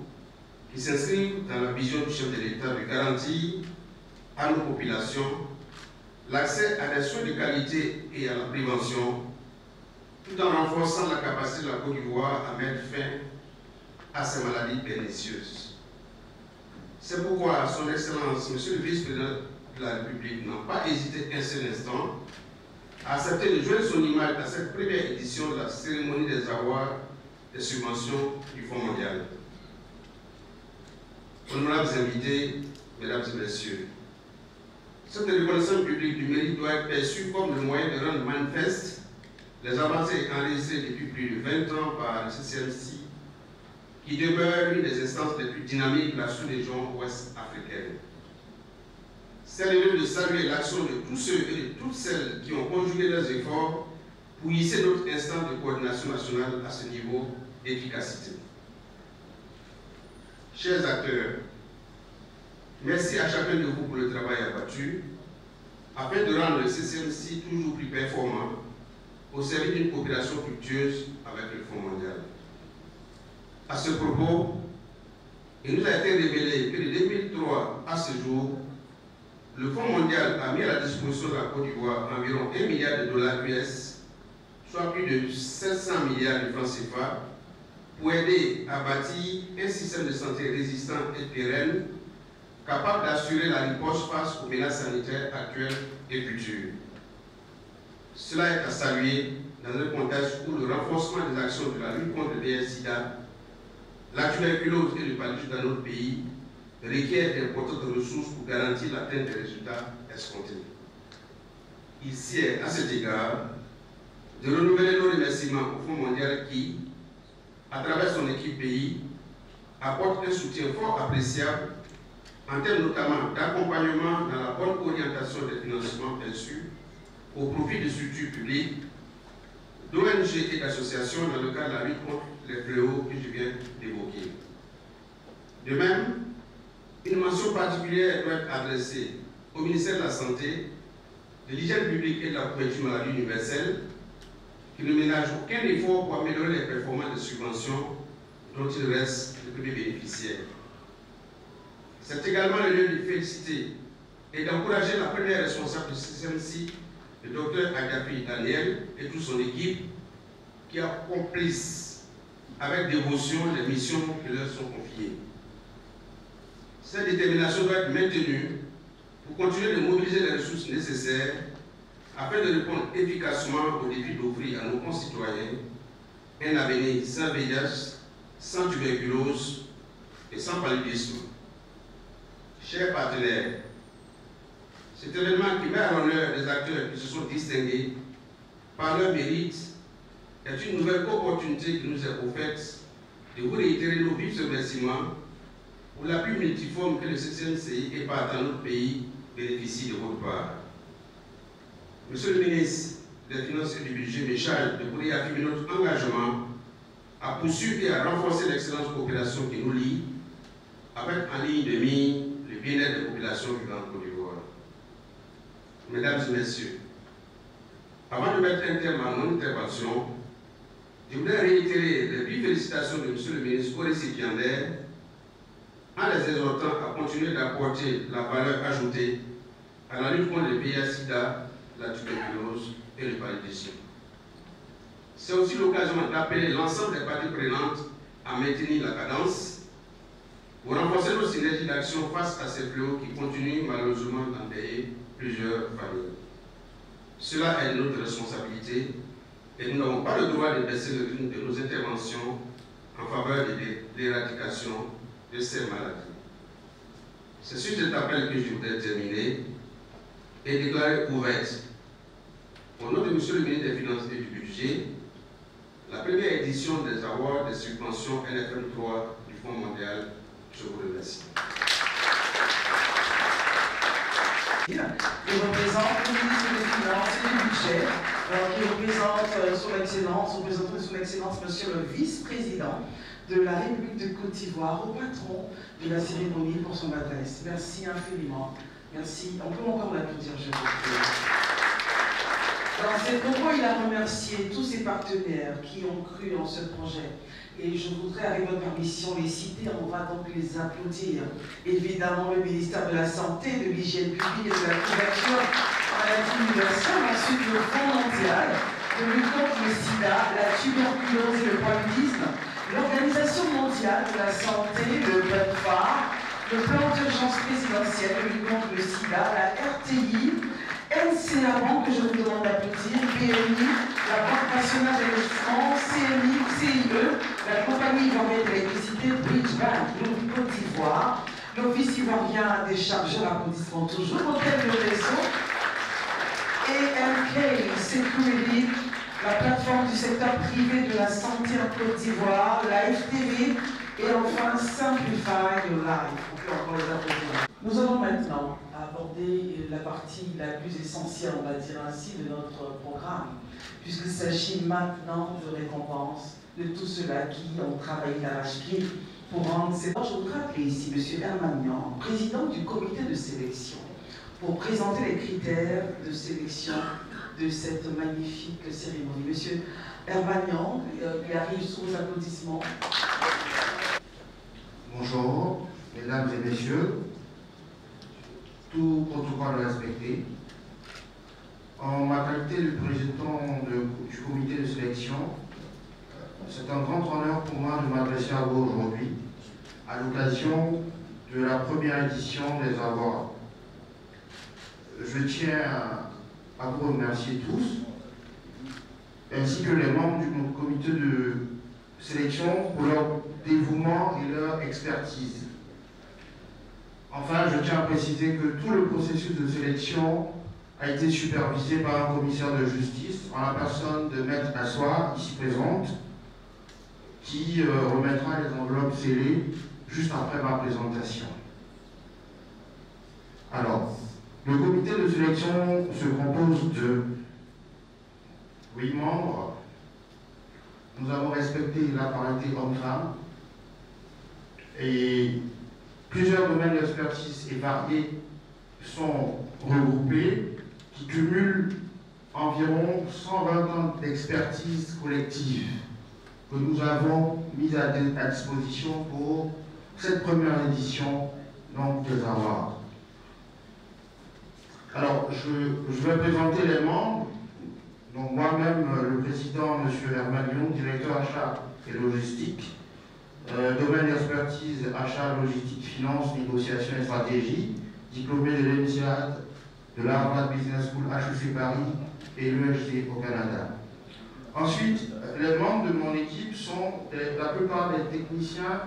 qui s'inscrivent dans la vision du chef de l'État de garantir à nos populations l'accès à des soins de qualité et à la prévention, tout en renforçant la capacité de la Côte d'Ivoire à mettre fin à ces maladies pernicieuses. C'est pourquoi son Excellence, Monsieur le Vice-président de la République, n'a pas hésité un seul instant à accepter de joindre son image à cette première édition de la cérémonie des avoirs des subventions du Fonds mondial. Honorables invités, mesdames et messieurs, cette reconnaissance publique du mérite doit être perçue comme le moyen de rendre manifeste les avancées enregistrées depuis plus de 20 ans par le CCMC, qui demeure l'une des instances les plus dynamiques de la sous-région ouest africaine. C'est le lieu de saluer l'action de tous ceux et de toutes celles qui ont conjugué leurs efforts pour hisser notre instance de coordination nationale à ce niveau d'efficacité. Chers acteurs, merci à chacun de vous pour le travail abattu, afin de rendre le CCMC toujours plus performant au service d'une coopération fructueuse avec le Fonds mondial. À ce propos, il nous a été révélé que de 2003 à ce jour, le Fonds mondial a mis à la disposition de la Côte d'Ivoire environ 1 milliard de dollars US, soit plus de 700 milliards de francs CFA, pour aider à bâtir un système de santé résistant et pérenne, capable d'assurer la riposte face aux menaces sanitaires actuelles et futures. Cela est à saluer dans un contexte où le renforcement des actions de la lutte contre le VIH-Sida, la tuberculose et le paludisme dans notre pays requiert d'importantes ressources pour garantir l'atteinte des résultats escomptés. Il sied à cet égard de renouveler nos remerciements au Fonds mondial qui, à travers son équipe pays, apporte un soutien fort appréciable en termes notamment d'accompagnement dans la bonne orientation des financements perçus au profit de structures publiques, d'ONG et d'associations dans le cadre de la lutte contre les fléaux que je viens d'évoquer. De même, une mention particulière doit être adressée au ministère de la Santé, de l'hygiène publique et de la couverture maladie universelle, qui ne ménage aucun effort pour améliorer les performances de subventions dont il reste le premier bénéficiaire. C'est également le lieu de féliciter et d'encourager la première responsable du CCMC, le Dr Agapi Daniel et toute son équipe, qui accomplissent avec dévotion les missions qui leur sont confiées. Cette détermination doit être maintenue pour continuer de mobiliser les ressources nécessaires afin de répondre efficacement au défi d'offrir à nos concitoyens un avenir sans VIH, sans tuberculose et sans paludisme. Chers partenaires, cet événement qui met à l'honneur des acteurs qui se sont distingués par leur mérite est une nouvelle opportunité qui nous est offerte de vous réitérer nos vifs remerciements pour l'appui multiforme que le CCMCI et par dans notre pays bénéficie de votre part. Monsieur le ministre des Finances et du Budget me charge de vous réaffirmer notre engagement à poursuivre et à renforcer l'excellente coopération qui nous lie, avec en ligne de mire le bien-être des populations vivant en Côte d'Ivoire. Mesdames et messieurs, avant de mettre un terme à mon intervention, je voudrais réitérer les vives félicitations de Monsieur le ministre aux récipiendaires en les exhortant à continuer d'apporter la valeur ajoutée à la lutte contre les VIH/SIDA, la tuberculose et le paludisme. C'est aussi l'occasion d'appeler l'ensemble des parties prenantes à maintenir la cadence pour renforcer nos synergies d'action face à ces fléaux qui continuent malheureusement d'endeuiller plusieurs familles. Cela est notre responsabilité et nous n'avons pas le droit de baisser le rythme de nos interventions en faveur de l'éradication de ces maladies. C'est sur cet appel que je voudrais terminer et déclarer ouverte, au nom de M. le ministre des Finances et du Budget, la première édition des awards des subventions NFM 3 du Fonds mondial. Je vous remercie. Il représente le ministre des Finances et du Budget, qui représente son Excellence, Monsieur le vice-président de la République de Côte d'Ivoire, au patron de la cérémonie pour son adresse. Merci infiniment. Merci. On peut encore l'applaudir, je vous prie. Dans ses propos, il a remercié tous ses partenaires qui ont cru en ce projet. Et je voudrais, avec votre permission, les citer. On va donc les applaudir. Évidemment, le ministère de la Santé, de l'Hygiène publique et de la couverture maladie universelle. Ensuite, le Fonds mondial de lutte contre le sida, la tuberculose et le paludisme. L'Organisation mondiale de la santé, le PEPFAR, le plan d'urgence présidentiel de lutte contre le sida, la RTI, NCA Banque, que je vous demande d'applaudir, BNI, la Banque nationale d'investissement, CNI, CIE, la compagnie ivoirienne d'électricité, Bridge Bank, Côte d'Ivoire, l'Office ivoirien des chargeurs, applaudissements toujours, Hôtel de réseau, AMK Security, la plateforme du secteur privé de la santé en Côte d'Ivoire, la FTV, et enfin Simplify Your Life. On peut encore les applaudir. Nous allons maintenant aborder la partie la plus essentielle, on va dire ainsi, de notre programme, puisqu'il s'agit maintenant de récompense de tous ceux-là qui ont travaillé d'arrache-pied pour rendre ces... Je voudrais appeler ici M. Hermanian, président du comité de sélection, pour présenter les critères de sélection de cette magnifique cérémonie. Monsieur Hermanian, il arrive sous vos applaudissements. Bonjour, mesdames et messieurs. Tout protocole respecté. En ma qualité de président du comité de sélection, c'est un grand honneur pour moi de m'adresser à vous aujourd'hui, à l'occasion de la première édition des awards. Je tiens à vous remercier tous, ainsi que les membres du comité de sélection pour leur dévouement et leur expertise. Enfin, je tiens à préciser que tout le processus de sélection a été supervisé par un commissaire de justice, en la personne de Maître Assoir, ici présente, qui remettra les enveloppes scellées juste après ma présentation. Alors, le comité de sélection se compose de 8 membres. Nous avons respecté la parité homme-femme et plusieurs domaines d'expertise et variés sont regroupés qui cumulent environ 120 ans d'expertise collective que nous avons mis à disposition pour cette première édition donc, des awards. Alors, je vais présenter les membres. Donc moi-même, le président, M. Hermanian, directeur achat et logistique, domaine d'expertise, achat, logistique, finance, négociation et stratégie, diplômé de l'ENSEAD, de la Harvard Business School, HEC Paris et l'UHC au Canada. Ensuite, les membres de mon équipe sont la plupart des techniciens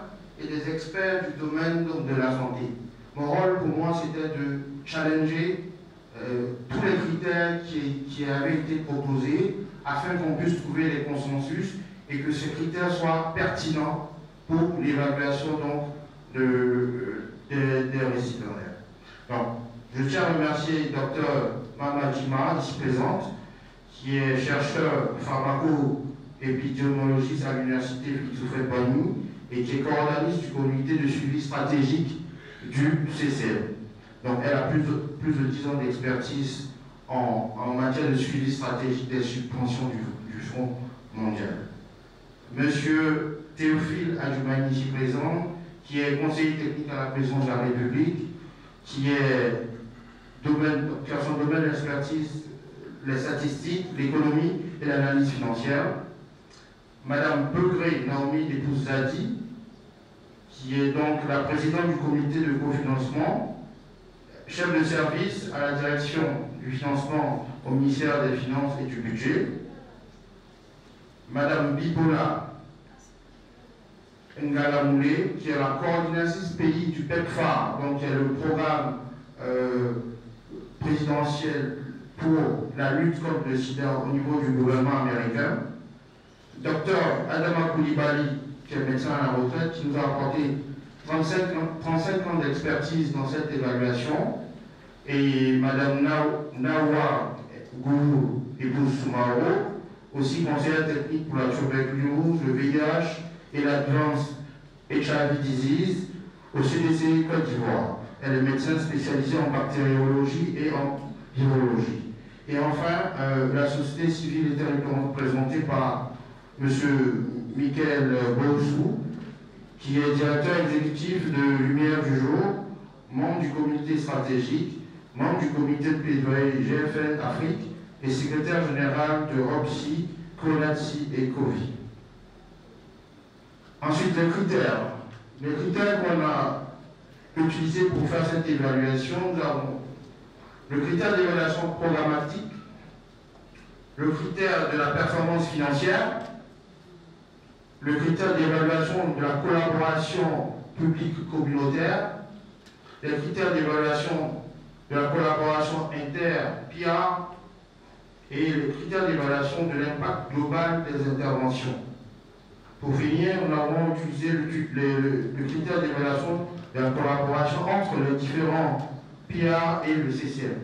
et des experts du domaine de la santé. Mon rôle pour moi, c'était de challenger tous les critères qui avaient été proposés afin qu'on puisse trouver les consensus et que ces critères soient pertinents pour l'évaluation des récipiendaires. Donc, je tiens à remercier Dr Mama Djima, ici présente, qui est chercheur pharmaco-épidémiologiste à l'université Félix Houphouët-Boigny et qui est coordonnatrice du comité de suivi stratégique du CCM. Donc, elle a plus de 10 ans d'expertise en matière de suivi stratégique des subventions du Fonds mondial. Monsieur Théophile Adjoumani, ici présent, qui est conseiller technique à la présidence de la République, qui est qui a son domaine d'expertise les statistiques, l'économie et l'analyse financière. Madame Begré Naomi épouse Zadi, qui est donc la présidente du comité de cofinancement, chef de service à la direction du financement au ministère des Finances et du Budget. Madame Bibola Ngalamoulé, qui est la coordinatrice pays du PEPFAR, donc qui est le programme présidentiel pour la lutte contre le sida au niveau du gouvernement américain. Docteur Adama Koulibaly, qui est médecin à la retraite, qui nous a apporté 35 ans d'expertise dans cette évaluation. Et Madame Nawa Gourou épouse Soumaro, aussi conseillère technique pour la tuberculose, le VIH et l'advance HIV disease au CDC Côte d'Ivoire. Elle est médecin spécialisée en bactériologie et en virologie. Et enfin, la société civile était représentée par M. Michael Boussou, qui est directeur exécutif de Lumière du Jour, membre du comité stratégique, membre du comité de plaidoyer GFN Afrique et secrétaire général de ROPSI, CONATSI et COVI. Ensuite, les critères. Les critères qu'on a utilisés pour faire cette évaluation, nous avons le critère d'évaluation programmatique, le critère de la performance financière, le critère d'évaluation de la collaboration publique communautaire, les critères d'évaluation de la collaboration inter-PIA et les critères d'évaluation de l'impact global des interventions. Pour finir, nous avons utilisé le critère d'évaluation de la collaboration entre les différents PIA et le CCM.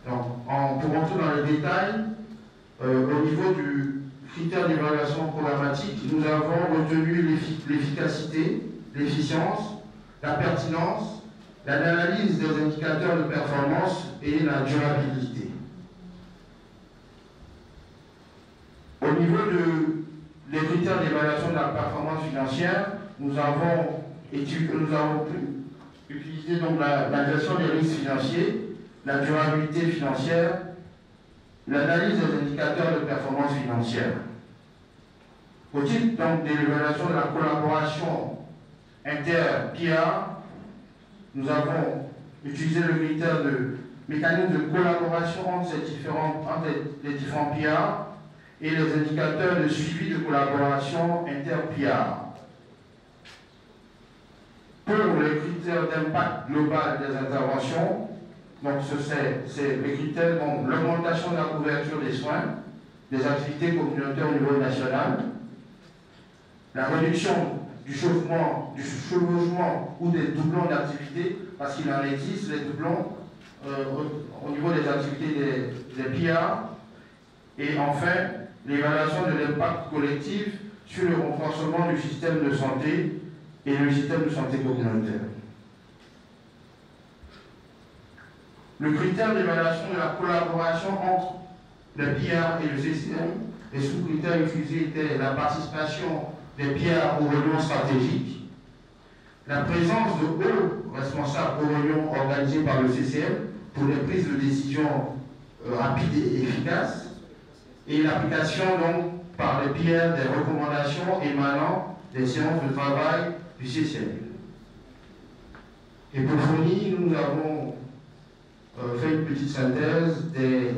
Donc, pour entrer dans les détails, au niveau du critère d'évaluation programmatique, nous avons retenu l'efficacité, l'efficience, la pertinence, l'analyse des indicateurs de performance et la durabilité. Au niveau des critères d'évaluation de la performance financière, nous avons utilisé donc la gestion des risques financiers, la durabilité financière, l'analyse des indicateurs de performance financière. Au titre donc de l'évaluation de la collaboration inter-PIA, nous avons utilisé le critère de mécanisme de collaboration entre les différents PIA et les indicateurs de suivi de collaboration inter-PIA. Pour les critères d'impact global des interventions, donc c'est les critères, donc l'augmentation de la couverture des soins, des activités communautaires au niveau national, la réduction du chevauchement ou des doublons d'activités, parce qu'il en existe des doublons au niveau des activités des PIA, et enfin l'évaluation de l'impact collectif sur le renforcement du système de santé et le système de santé communautaire. Le critère d'évaluation de la collaboration entre le PIA et le CCM, les sous-critères utilisés étaient la participation des PIA aux réunions stratégiques, la présence de hauts responsables aux réunions organisées par le CCM pour les prises de décision rapides et efficaces, et l'application donc par les PIA des recommandations émanant des séances de travail du CCM. Et pour finir, nous avons fait une petite synthèse des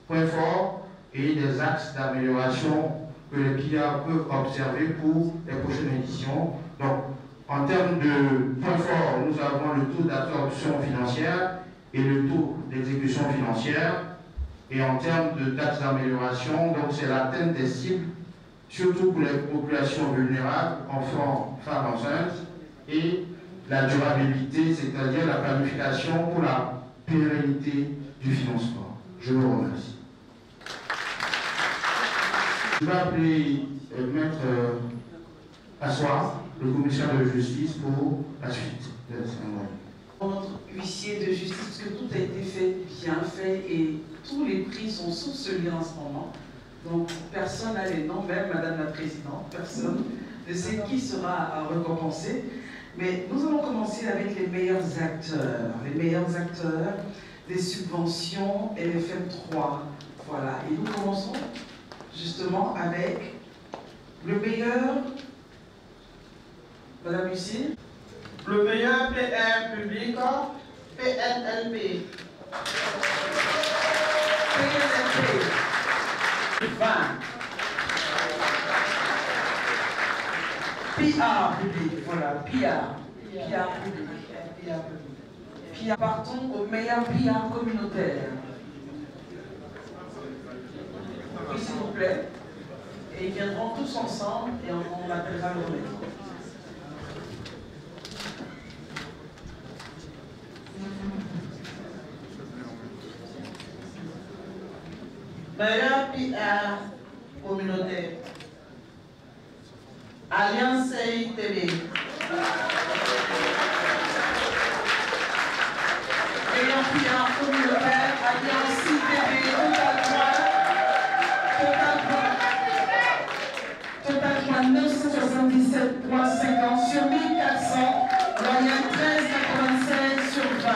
points forts et des axes d'amélioration que les PIA peuvent observer pour les prochaines éditions. Donc, en termes de points forts, nous avons le taux d'absorption financière et le taux d'exécution financière. Et en termes d'axes d'amélioration, donc c'est l'atteinte des cibles, surtout pour les populations vulnérables, enfants, femmes enceintes, et la durabilité, c'est-à-dire la planification pour la pérennité du financement. Je vous remercie. Je vais appeler Maître Assoir, le commissaire de justice, pour la suite de la cérémonie. Notre huissier de justice, parce que tout a été fait, bien fait, et tous les prix sont soupçonnés en ce moment. Donc personne n'a les noms, même Madame la Présidente, personne ne sait qui sera récompensé. Mais nous allons commencer avec les meilleurs acteurs. Les meilleurs acteurs des subventions LFM3. Voilà. Et nous commençons justement avec le meilleur, Madame Lucie, Le meilleur PR public, PNLP. PNLP, 20. PR public, voilà, PR public. PR, partons au meilleur PR communautaire. Oui, s'il vous plaît. Et ils viendront tous ensemble et on appellera le maître. Meilleur PR communautaire. Alliance CITB. Meilleur PR communautaire, Alliance CITB, total point 977,50 sur 1400, moyenne 13,96 sur 20.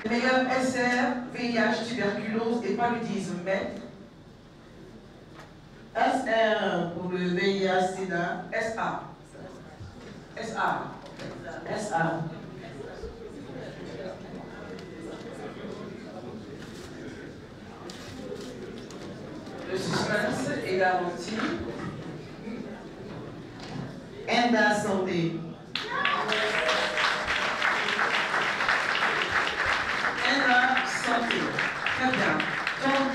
Meilleur SR, VIH, tuberculose et paludisme, mais SR pour le VIH-Sida. SA. Le suspense est garanti. Enda Santé. Santé. Très bien. Donc,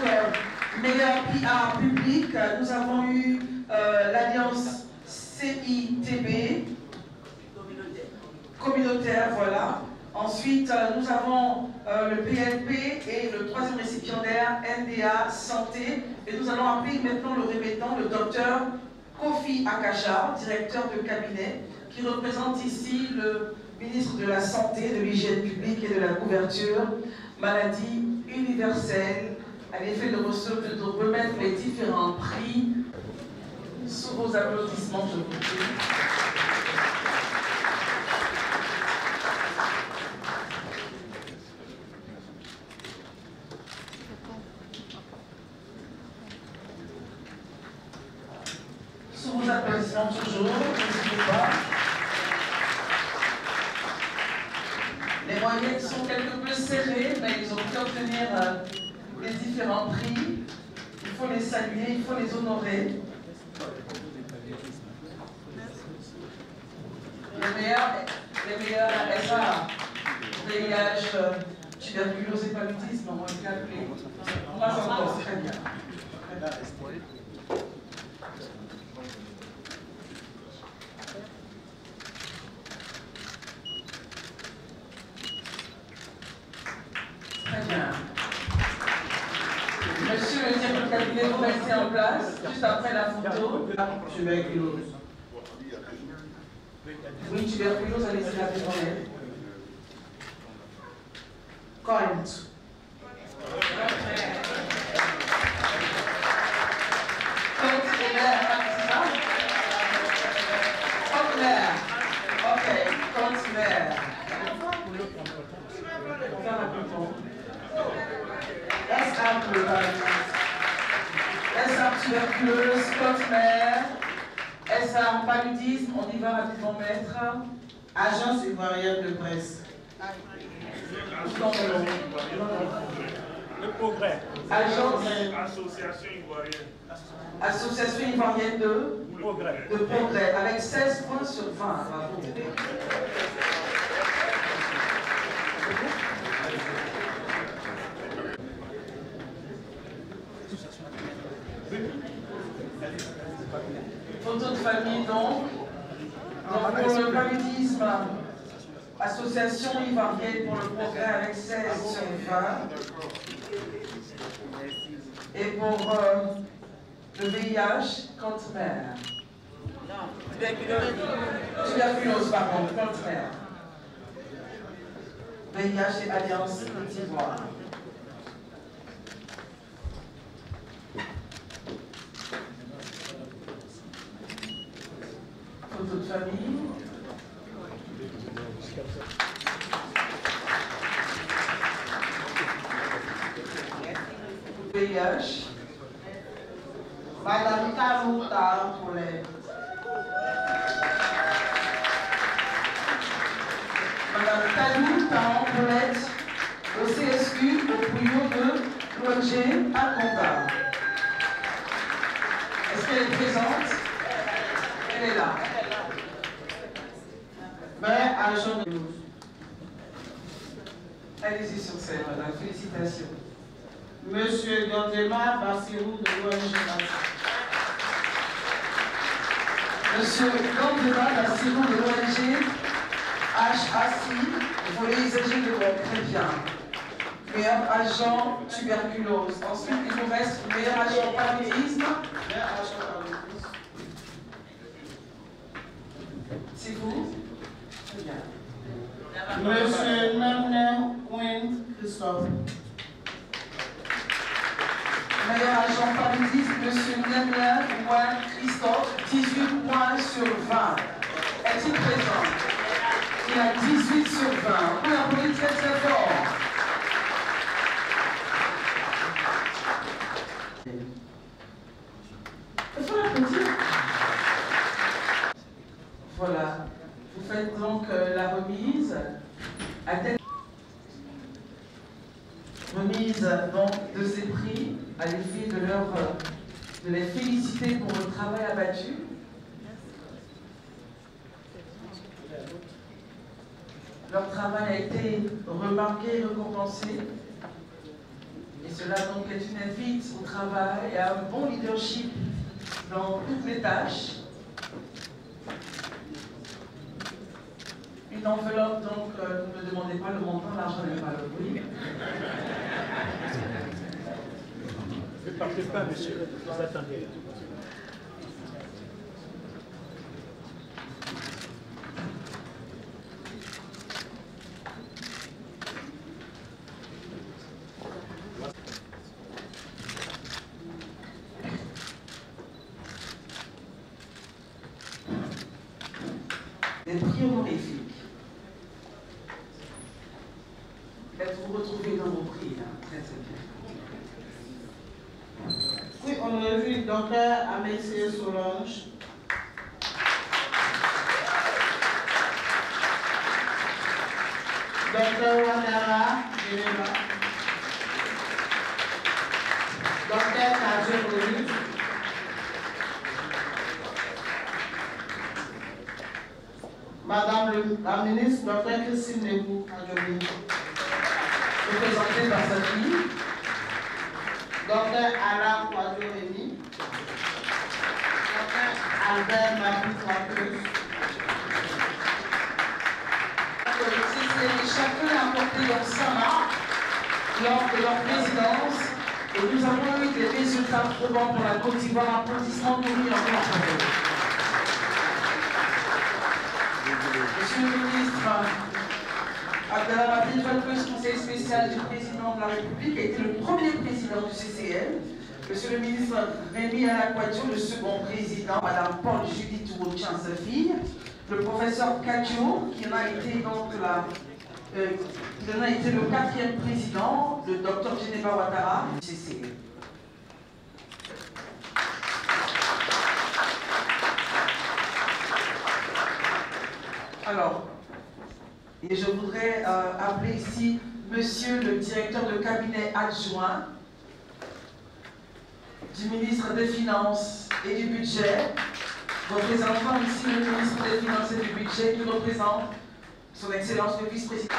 meilleur PR public, nous avons eu l'Alliance CITB. Communautaire, voilà. Ensuite, nous avons le PLP et le troisième récipiendaire, NDA Santé. Et nous allons appeler maintenant le remettant, le docteur Kofi Akacha, directeur de cabinet, qui représente ici le ministre de la Santé, de l'Hygiène publique et de la couverture maladie universelle, à l'effet de remettre les différents prix. Sous vos applaudissements, je vous prie. Sous vos applaudissements toujours, n'hésitez pas. Les moyennes sont quelque peu serrées, mais ils ont pu obtenir les différents prix. Il faut les saluer, il faut les honorer. Les meilleurs SA, VIH, tuberculose et paludisme ont été appelés. Pas encore, très bien. Très bien. Monsieur le directeur de cabinet, vous restez en place, juste après la photo. Tuberculose. Oui, tuberculose, allez-y, la journée. Compte. Compte et l'air, c'est ça? Compte l'air. Ok, compte l'air. Faire un bouton. SA tuberculose, compte l'air. SA paludisme, on y va rapidement mettre. Agence ivoirienne de presse. Le progrès. Agence. Association ivoirienne. Association ivoirienne de Progrès. progrès, avec 16 points sur 20. Bravo. Photo de famille donc. Donc pour le paludisme, association ivoirienne pour le progrès avec 16 sur 20. Et pour le VIH, Conteneur. Tuberculose, pardon, Conteneur. VIH et Alliance Côte d'Ivoire. Photo de famille. VIH. Madame Kalouta Paulette. Madame Kalouta Paulette, au CSU, au Bouillon de l'ONG à Condat. Est-ce qu'elle est présente? Elle est là. Maire agent de... Allez-y sur scène, madame. Félicitations. Monsieur Gondema Bassirou de l'ONG Monsieur Gondema Bassirou de l'ONG HACI, volet usager de l'eau. Très bien. Meilleur agent tuberculose. Ensuite, il nous reste meilleur agent paludisme. Meilleur agent paludisme. C'est vous? Très bien. Monsieur Namner Wayne Christophe. Meilleur agent paludisme, Monsieur Namner Wayne Christophe, 18 points sur 20. Est-il présent? Il a 18 sur 20. On peut l'applaudir très très fort. Il faut l'applaudir. Voilà. Vous faites donc la remise à tête. Remise donc de ces prix à l'effet de les féliciter pour le travail abattu. Leur travail a été remarqué et récompensé. Et cela donc est une invite au travail et à un bon leadership dans toutes les tâches. Une enveloppe, donc, ne me demandez pas le montant, l'argent n'est pas le bruit. Ne partez pas, monsieur, vous attendez. Des prix honorifiques. Vous retrouvez dans vos prix, hein. Très très bien. Oui, honorifique, docteur Amessier Solange. Docteur Ouattara Geneva. Docteur Kajé. Madame la ministre, Dr Christine Nebou Adjomi, représentée par sa fille, Dr Alain Kouadjo-Rémy, Dr Albert Marie-Coiffeuse. Chacun a apporté leur sama lors de leur présidence et nous avons eu des résultats probants pour la Côte d'Ivoire. Applaudissements nourris en grand. Monsieur le ministre Abdallah Abdel conseiller spécial du président de la République, a été le premier président du CCL. Monsieur le ministre Rémi Alakwadjo, le second président, Madame Paul Judith Ouotchan, sa fille, le professeur Kadjo, qui en a été donc le quatrième président, le docteur Geneva Ouattara du CCL. Alors, et je voudrais appeler ici Monsieur le directeur de cabinet adjoint du ministre des Finances et du Budget, représentant ici le ministre des Finances et du Budget qui représente son Excellence le vice-président.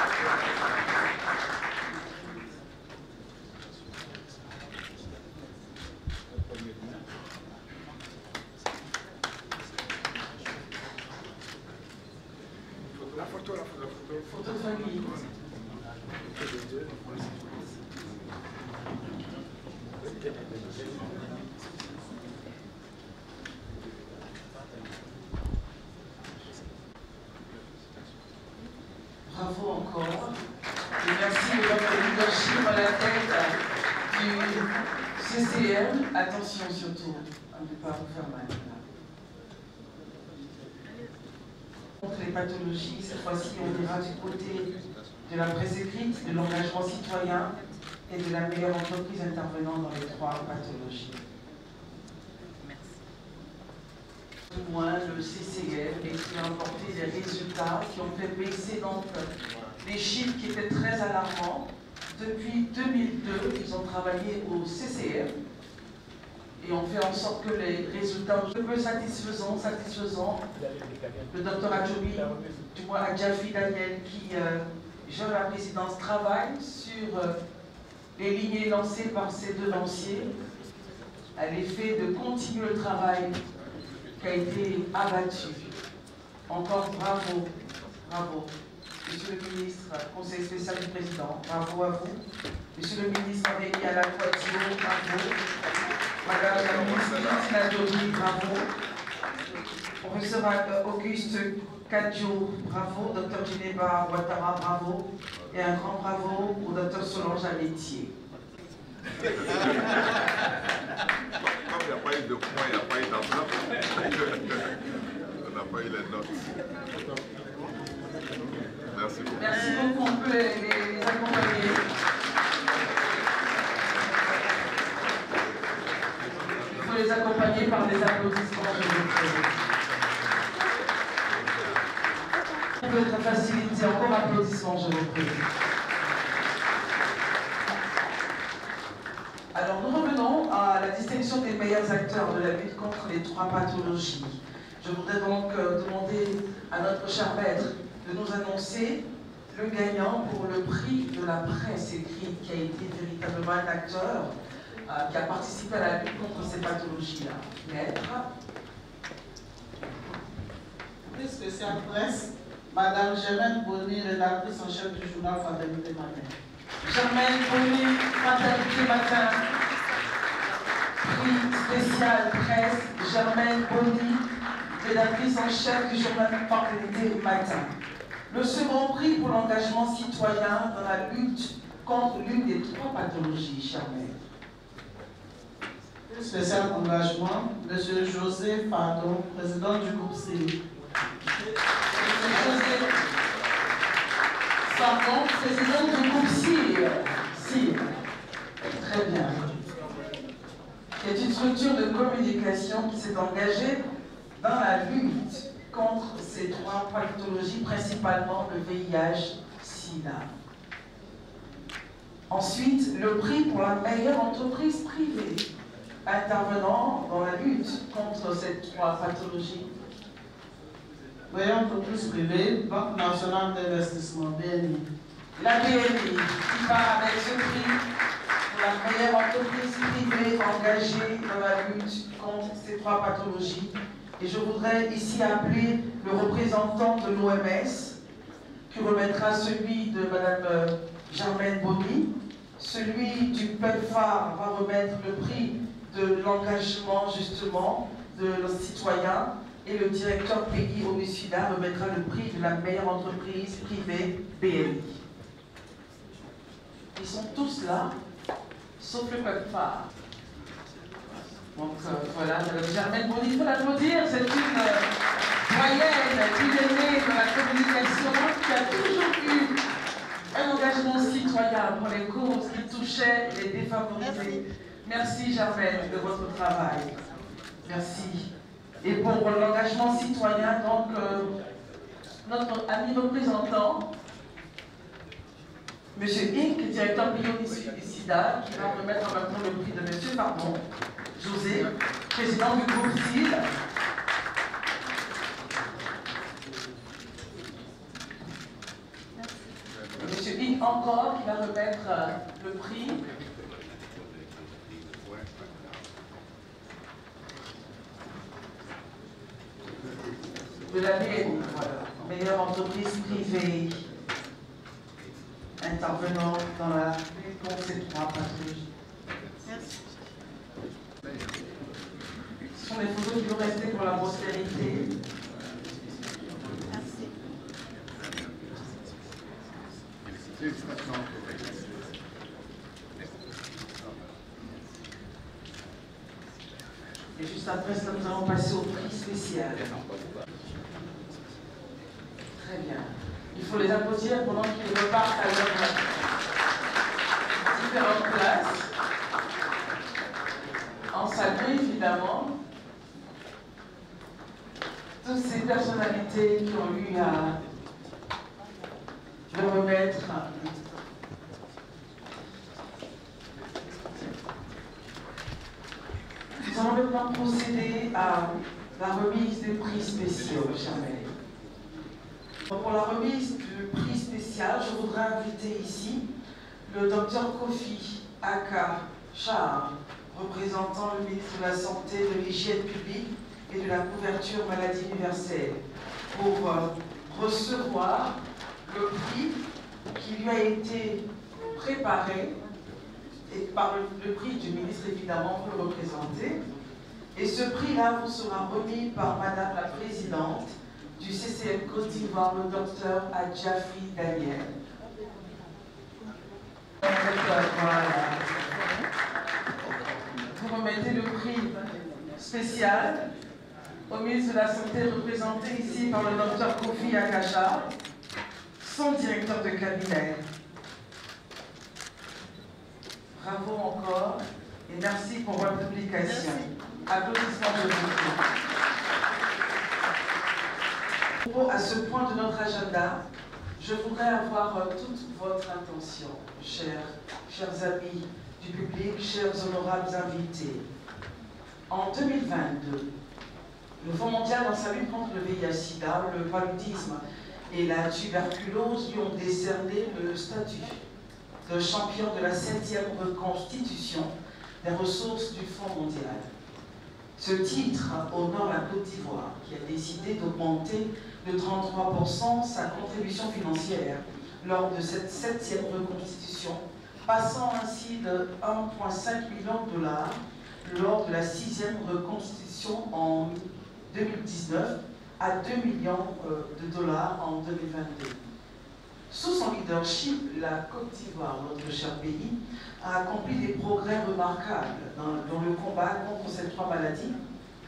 Photo de famille. Bravo encore. Et merci de votre leadership à la tête du CCM. Attention surtout à ne pas vous faire mal. Contre les pathologies, cette fois-ci on ira du côté de la presse écrite, de l'engagement citoyen et de la meilleure entreprise intervenant dans les 3 pathologies. Au moins le CCM et qui a apporté des résultats qui ont fait baisser donc les chiffres qui étaient très alarmants. Depuis 2002, ils ont travaillé au CCM et ont fait en sorte que les résultats soient un peu satisfaisants. Le docteur Adjobi, du moins Adjafi Daniel, qui gère la présidence, travaille sur les lignées lancées par ses devanciers à l'effet de continuer le travail qui a été abattu. Encore bravo, bravo. Monsieur le ministre, conseiller spécial du président, bravo à vous. Monsieur le ministre Aurélie Alain-Poitier, bravo. Madame la ministre Nadori, bravo. Professeur Auguste Kadjo, bravo. Docteur Geneva Ouattara, bravo. Et un grand bravo au docteur Solange Amétier. Comme il n'y a pas eu de points, il n'y a pas eu d'enveloppe. On n'a pas eu les notes. Merci beaucoup. Merci beaucoup. On peut les accompagner. Il faut les accompagner par des applaudissements, je vous prie. On peut être facilité. Encore applaudissements, je vous prie. Alors, nous revenons à la distinction des meilleurs acteurs de la lutte contre les 3 pathologies. Je voudrais donc demander à notre cher maître de nous annoncer le gagnant pour le prix de la presse écrite, qui a été véritablement un acteur qui a participé à la lutte contre ces pathologies-là. Maître. Prix spécial presse, Madame Germaine Bonny, rédactrice en chef du journal Fraternité Matin. Germaine Bonny, Fraternité Matin. Prix spécial presse, Germaine Bonny, rédactrice en chef du journal Fraternité Matin. Le second prix pour l'engagement citoyen dans la lutte contre l'une des 3 pathologies, Germaine. Prix spécial engagement, M. José Fardon, président du groupe CIL. Fardon, président du groupe CIL. Très bien. C'est une structure de communication qui s'est engagée dans la lutte contre ces 3 pathologies, principalement le VIH-Sida. Ensuite, le prix pour la meilleure entreprise privée intervenant dans la lutte contre ces 3 pathologies. Meilleure entreprise privée, Banque nationale d'investissement, BNI. La BNI qui part avec ce prix pour la meilleure entreprise privée engagée dans la lutte contre ces 3 pathologies. Et je voudrais ici appeler le représentant de l'OMS qui remettra celui de Mme Germaine Bonny. Celui du PEPFAR va remettre le prix de l'engagement justement de nos citoyens et le directeur Peggy Omisuda remettra le prix de la meilleure entreprise privée BNI. Ils sont tous là, sauf le PEPFAR. Donc voilà, Germaine Bonny, il faut l'applaudir, c'est une moyenne, une aînée de la communication qui a toujours eu un engagement citoyen pour les causes qui touchaient les défavorisés. Merci Germaine de votre travail. Merci. Et pour l'engagement citoyen, donc notre ami représentant, M. Inc, directeur Bio-SIDA, qui va remettre en même temps le prix de M. Fardon. José, président du groupe CIL. Monsieur Inc encore qui va remettre le prix. De la BNI, voilà. Meilleure entreprise privée intervenant dans la lutte contre ces 3 pathologies. Merci. Ce sont les photos qui vont rester pour la postérité. Merci. Et juste après ça, nous allons passer au prix spécial. Très bien. Il faut les applaudir pendant qu'ils repartent à leur différentes personnalités qui ont eu à le remettre. Nous allons maintenant procéder à la remise des prix spéciaux, chers collègues. Pour la remise du prix spécial, je voudrais inviter ici le Dr Kofi Aka Char, représentant le ministre de la Santé, de l'Hygiène publique et de la couverture maladie universelle, pour recevoir le prix qui lui a été préparé, et par le prix du ministre évidemment pour le représenter. Et ce prix-là vous sera remis par Madame la Présidente du CCM Côte d'Ivoire, le Dr Adjafi Daniel. Voilà. Vous remettez le prix spécial au ministre de la Santé, représenté ici par le Dr Kofi Akacha, son directeur de cabinet. Bravo encore et merci pour votre publication. Applaudissements de vous. À ce point de notre agenda, je voudrais avoir toute votre attention, chers amis du public, chers honorables invités. En 2022, le Fonds mondial dans sa lutte contre le VIH/SIDA, le paludisme et la tuberculose lui ont décerné le statut de champion de la 7e reconstitution des ressources du Fonds mondial. Ce titre honore la Côte d'Ivoire, qui a décidé d'augmenter de 33% sa contribution financière lors de cette 7e reconstitution, passant ainsi de 1,5 million de dollars lors de la 6e reconstitution en 2019 à 2 millions de dollars en 2022. Sous son leadership, la Côte d'Ivoire, notre cher pays, a accompli des progrès remarquables dans le combat contre ces trois maladies,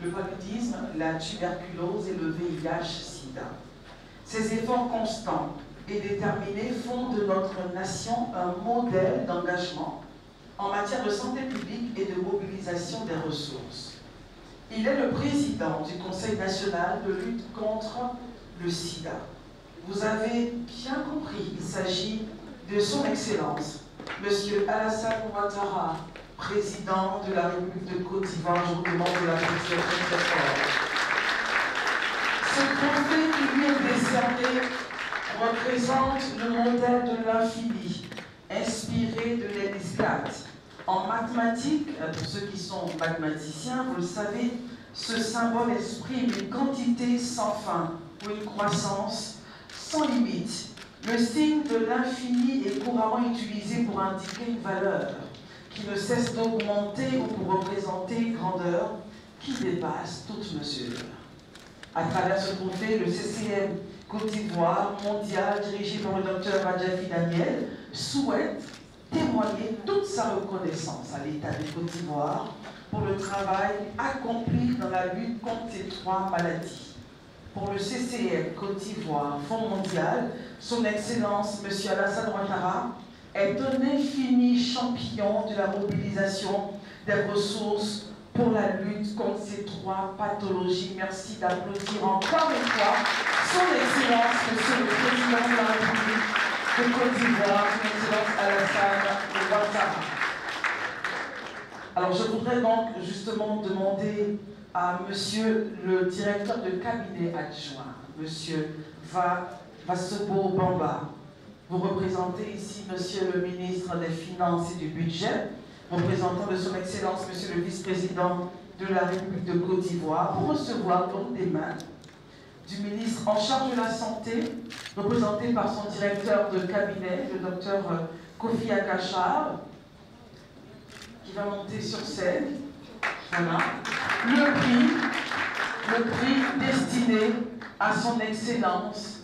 le paludisme, la tuberculose et le VIH/SIDA. Ces efforts constants et déterminés font de notre nation un modèle d'engagement en matière de santé publique et de mobilisation des ressources. Il est le président du Conseil national de lutte contre le sida. Vous avez bien compris, il s'agit de son Excellence, M. Alassane Ouattara, président de la République de Côte d'Ivoire. Je vous demande de l'applaudir très fort. Ce trophée qui lui est décerné représente le modèle de l'infini, inspiré de l'Eliscat. En mathématiques, pour ceux qui sont mathématiciens, vous le savez, ce symbole exprime une quantité sans fin ou une croissance sans limite. Le signe de l'infini est couramment utilisé pour indiquer une valeur qui ne cesse d'augmenter ou pour représenter une grandeur qui dépasse toute mesure. À travers ce trophée, le CCM Côte d'Ivoire mondial, dirigé par le Dr Adjafi Daniel, souhaite témoigner toute sa reconnaissance à l'État de Côte d'Ivoire pour le travail accompli dans la lutte contre ces trois maladies. Pour le CCM Côte d'Ivoire, Fonds mondial, son Excellence M. Alassane Ouattara est un infini champion de la mobilisation des ressources pour la lutte contre ces trois pathologies. Merci d'applaudir encore une fois son Excellence, M. le Président de la République de Côte d'Ivoire, son Excellence Alassane Ouattara. Alors je voudrais donc justement demander à Monsieur le directeur de cabinet adjoint, Monsieur Vassobo Bamba. Vous représentez ici Monsieur le ministre des Finances et du Budget, représentant de son Excellence Monsieur le vice-président de la République de Côte d'Ivoire, pour recevoir donc des mains du ministre en charge de la Santé, représenté par son directeur de cabinet, le docteur Kofi Akacha, qui va monter sur scène. Voilà. Le prix destiné à son Excellence.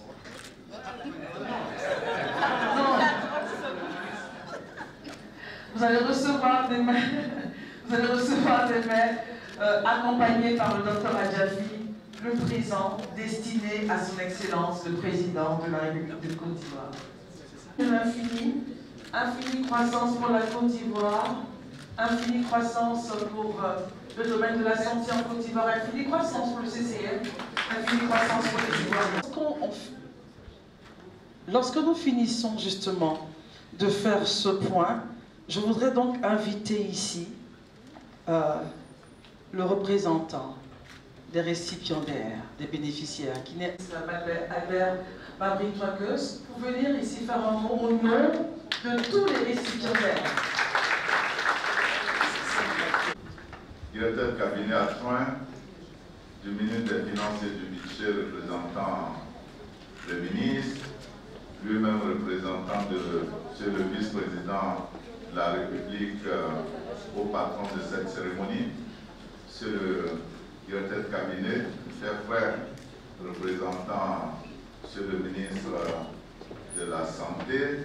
Non. Vous allez recevoir des mains, accompagnés par le Dr Adjafi, le présent destiné à son Excellence, le Président de la République de Côte d'Ivoire. L'infini croissance pour la Côte d'Ivoire, Infinie croissance pour le domaine de la santé en Côte d'Ivoire, infinie croissance pour le CCM, infinie croissance pour les Ivoiriens. Lorsque nous finissons justement de faire ce point, je voudrais donc inviter ici le représentant des récipiendaires, des bénéficiaires, qui n'est Albert Mabry-Toikeus, pour venir ici faire un mot au nom de tous les récipiendaires. Directeur de cabinet adjoint du ministre des Finances et du Budget représentant le ministre, lui-même représentant de M. le vice-président de la République au patron de cette cérémonie, M. le directeur de cabinet, chers frères, représentant M. le ministre de la Santé,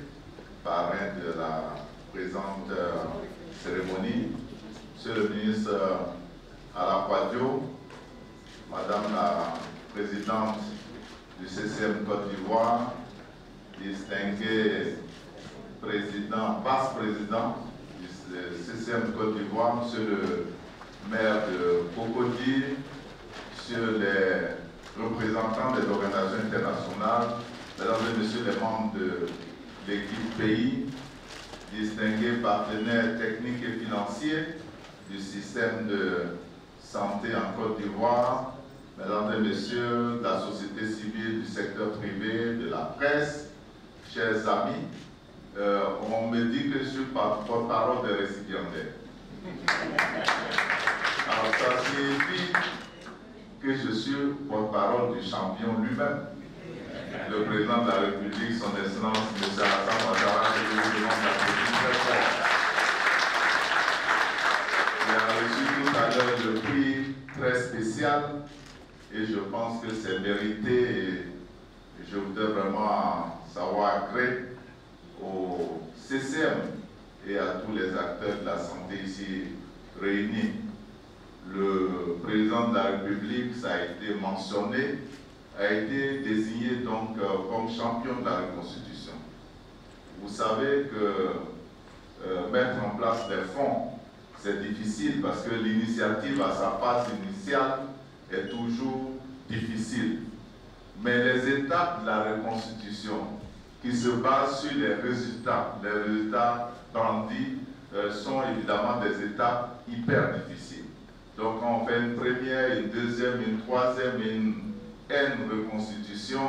parrain de la présente cérémonie, M. le ministre Alaquadio, Madame la présidente du CCM Côte d'Ivoire, distingué président, vice-président du CCM Côte d'Ivoire, M. le maire de Cocody, M. les représentants des organisations internationales, mesdames et messieurs les membres de l'équipe pays, distingués partenaires techniques et financiers du système de santé en Côte d'Ivoire, mesdames et messieurs de la société civile, du secteur privé, de la presse, chers amis, on me dit que je suis porte-parole des récipiendaires. Alors ça signifie que je suis porte-parole du champion lui-même, le président de la République, son Excellence M. Alassane Ouattara, que je vous demande d'applaudir très fort. Il a reçu tout à l'heure le prix très spécial et je pense que c'est mérité et je voudrais vraiment savoir gré au CCM et à tous les acteurs de la santé ici réunis. Le président de la République, ça a été mentionné, a été désigné donc comme champion de la reconstitution. Vous savez que mettre en place des fonds, c'est difficile parce que l'initiative à sa phase initiale est toujours difficile. Mais les étapes de la reconstitution qui se basent sur les résultats grandis sont évidemment des étapes hyper difficiles. Donc on fait une première, une deuxième, une troisième et une reconstitution,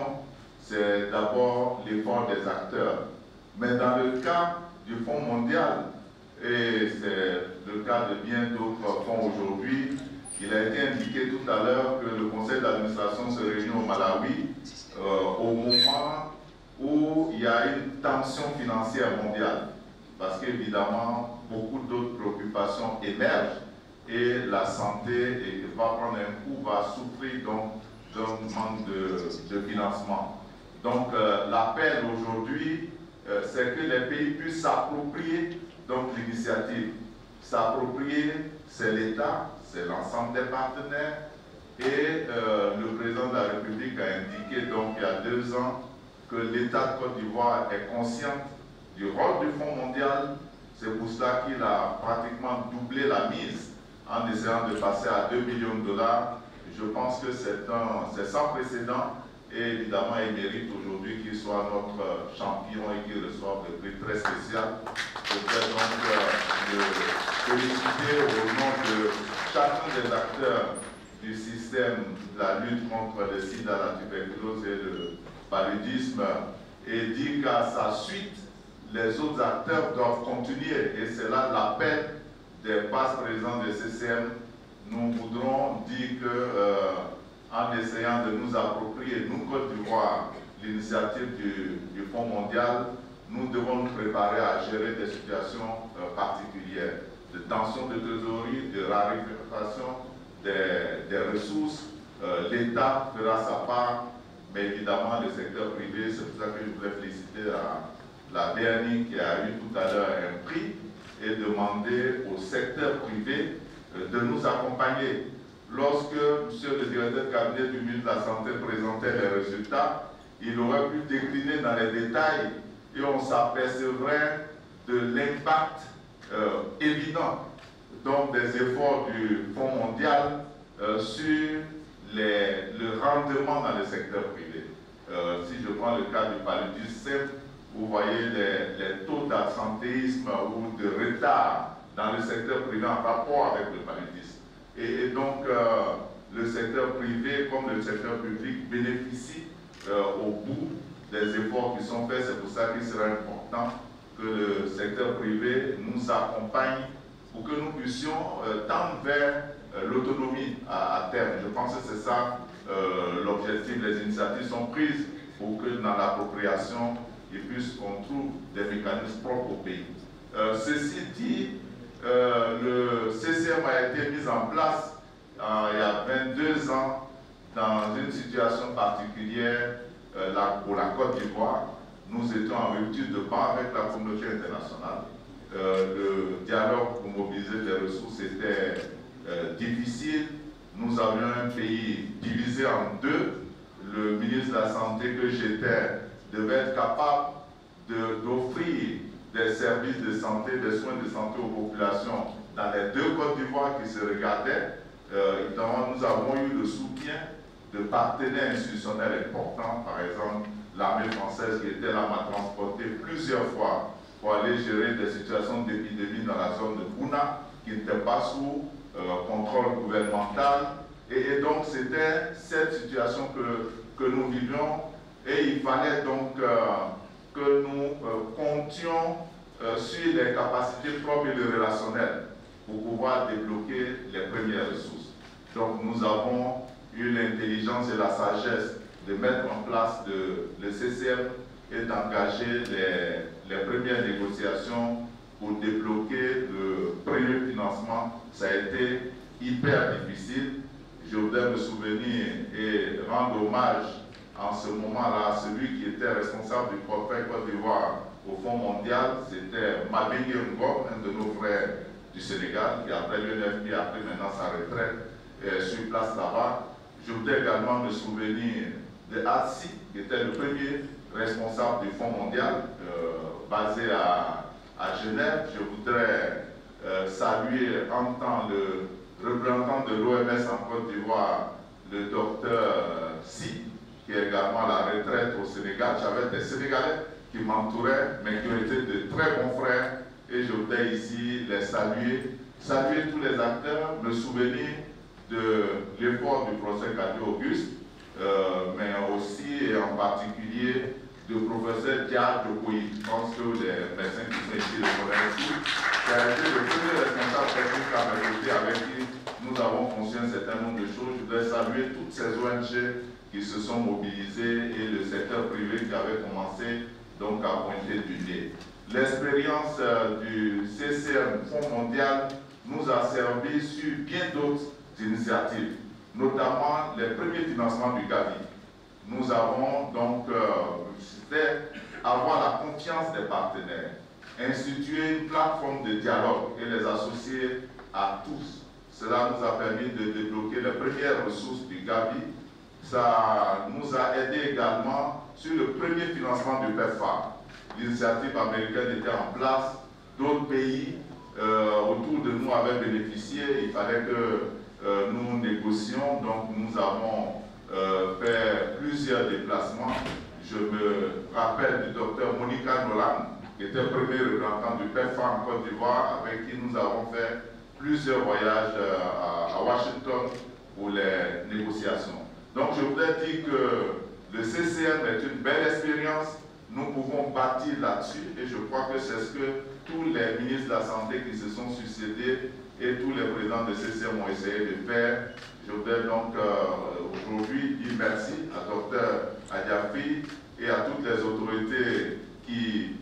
c'est d'abord l'effort des acteurs. Mais dans le cas du Fonds mondial, et c'est le cas de bien d'autres fonds aujourd'hui, il a été indiqué tout à l'heure que le conseil d'administration se réunit au Malawi au moment où il y a une tension financière mondiale. Parce qu'évidemment, beaucoup d'autres préoccupations émergent et la santé va prendre un coup, va souffrir donc d'un manque de financement. Donc l'appel aujourd'hui, c'est que les pays puissent s'approprier donc l'initiative. S'approprier, c'est l'État, c'est l'ensemble des partenaires et le président de la République a indiqué donc il y a 2 ans que l'État de Côte d'Ivoire est conscient du rôle du Fonds mondial. C'est pour cela qu'il a pratiquement doublé la mise en essayant de passer à 2 millions de dollars. Je pense que c'est sans précédent et évidemment il mérite aujourd'hui qu'il soit notre champion et qu'il reçoive le prix très spécial. Je voudrais donc le féliciter au nom de chacun des acteurs du système de la lutte contre le sida, la tuberculose et le paludisme et dire qu'à sa suite, les autres acteurs doivent continuer et c'est là l'appel des vice-présidents de CCM. Nous voudrons dire que en essayant de nous approprier, nous Côte d'Ivoire, l'initiative du Fonds mondial, nous devons nous préparer à gérer des situations particulières, de tension de trésorerie, de raréfaction des ressources. L'État fera sa part, mais évidemment le secteur privé, c'est pour ça que je voulais féliciter la BNI qui a eu tout à l'heure un prix et demander au secteur privé de nous accompagner. Lorsque M. le directeur de cabinet du ministre de la Santé présentait les résultats, il aurait pu décliner dans les détails et on s'apercevrait de l'impact évident donc, des efforts du Fonds mondial sur le rendement dans le secteur privé. Si je prends le cas du paludisme, vous voyez les taux d'absentéisme ou de retard dans le secteur privé en rapport avec le paludisme. Et donc, le secteur privé comme le secteur public bénéficient au bout des efforts qui sont faits. C'est pour ça qu'il serait important que le secteur privé nous accompagne pour que nous puissions tendre vers l'autonomie à terme. Je pense que c'est ça l'objectif. Les initiatives sont prises pour que dans l'appropriation, qu'on trouve des mécanismes propres au pays. Ceci dit, le CCM a été mis en place il y a 22 ans dans une situation particulière pour la Côte d'Ivoire. Nous étions en rupture de banc avec la communauté internationale. Le dialogue pour mobiliser des ressources était difficile. Nous avions un pays divisé en deux. Le ministre de la Santé que j'étais devait être capable d'offrir des services de santé, des soins de santé aux populations dans les deux Côtes d'Ivoire qui se regardaient. Évidemment, nous avons eu le soutien de partenaires institutionnels importants. Par exemple, l'armée française qui était là m'a transporté plusieurs fois pour aller gérer des situations d'épidémie dans la zone de Bouna qui n'étaient pas sous contrôle gouvernemental. Et donc, c'était cette situation que nous vivions. Et il fallait donc que nous comptions sur les capacités propres et le relationnel pour pouvoir débloquer les premières ressources. Donc nous avons eu l'intelligence et la sagesse de mettre en place le CCM et d'engager les premières négociations pour débloquer le premier financement. Ça a été hyper difficile. Je voudrais me souvenir et rendre hommage en ce moment-là, celui qui était responsable du portefeuille Côte d'Ivoire au Fonds mondial, c'était Mabégué Ngom, un de nos frères du Sénégal, qui après l'UNFP a pris maintenant sa retraite sur place là-bas. Je voudrais également me souvenir de Atsi, qui était le premier responsable du Fonds mondial, basé à Genève. Je voudrais saluer en tant que représentant de l'OMS en Côte d'Ivoire, le docteur Si, qui est également à la retraite au Sénégal. J'avais des Sénégalais qui m'entouraient, mais qui ont été de très bons frères. Et je voudrais ici les saluer tous les acteurs, me souvenir de l'effort du professeur Kadi-Auguste, mais aussi et en particulier du professeur Dia Djokoui. Je pense que les médecins qui sont ici le connaissent tous, qui a été le premier responsable technique à mes côtés avec qui nous avons conçu un certain nombre de choses. Je voudrais saluer toutes ces ONG qui se sont mobilisés et le secteur privé qui avait commencé donc à pointer du nez. L'expérience du CCM, Fonds mondial, nous a servi sur bien d'autres initiatives, notamment les premiers financements du Gavi. Nous avons donc avoir la confiance des partenaires, instituer une plateforme de dialogue et les associer à tous. Cela nous a permis de débloquer les premières ressources du Gavi. Ça nous a aidé également sur le premier financement du PEPFAR. L'initiative américaine était en place, d'autres pays autour de nous avaient bénéficié, il fallait que nous négocions, donc nous avons fait plusieurs déplacements. Je me rappelle du docteur Monica Nolan, qui était le premier représentant du PEPFAR en Côte d'Ivoire, avec qui nous avons fait plusieurs voyages à Washington pour les négociations. Donc je voudrais dire que le CCM est une belle expérience, nous pouvons bâtir là-dessus et je crois que c'est ce que tous les ministres de la Santé qui se sont succédés et tous les présidents de CCM ont essayé de faire. Je voudrais donc aujourd'hui dire merci à Dr Adiafi et à toutes les autorités qui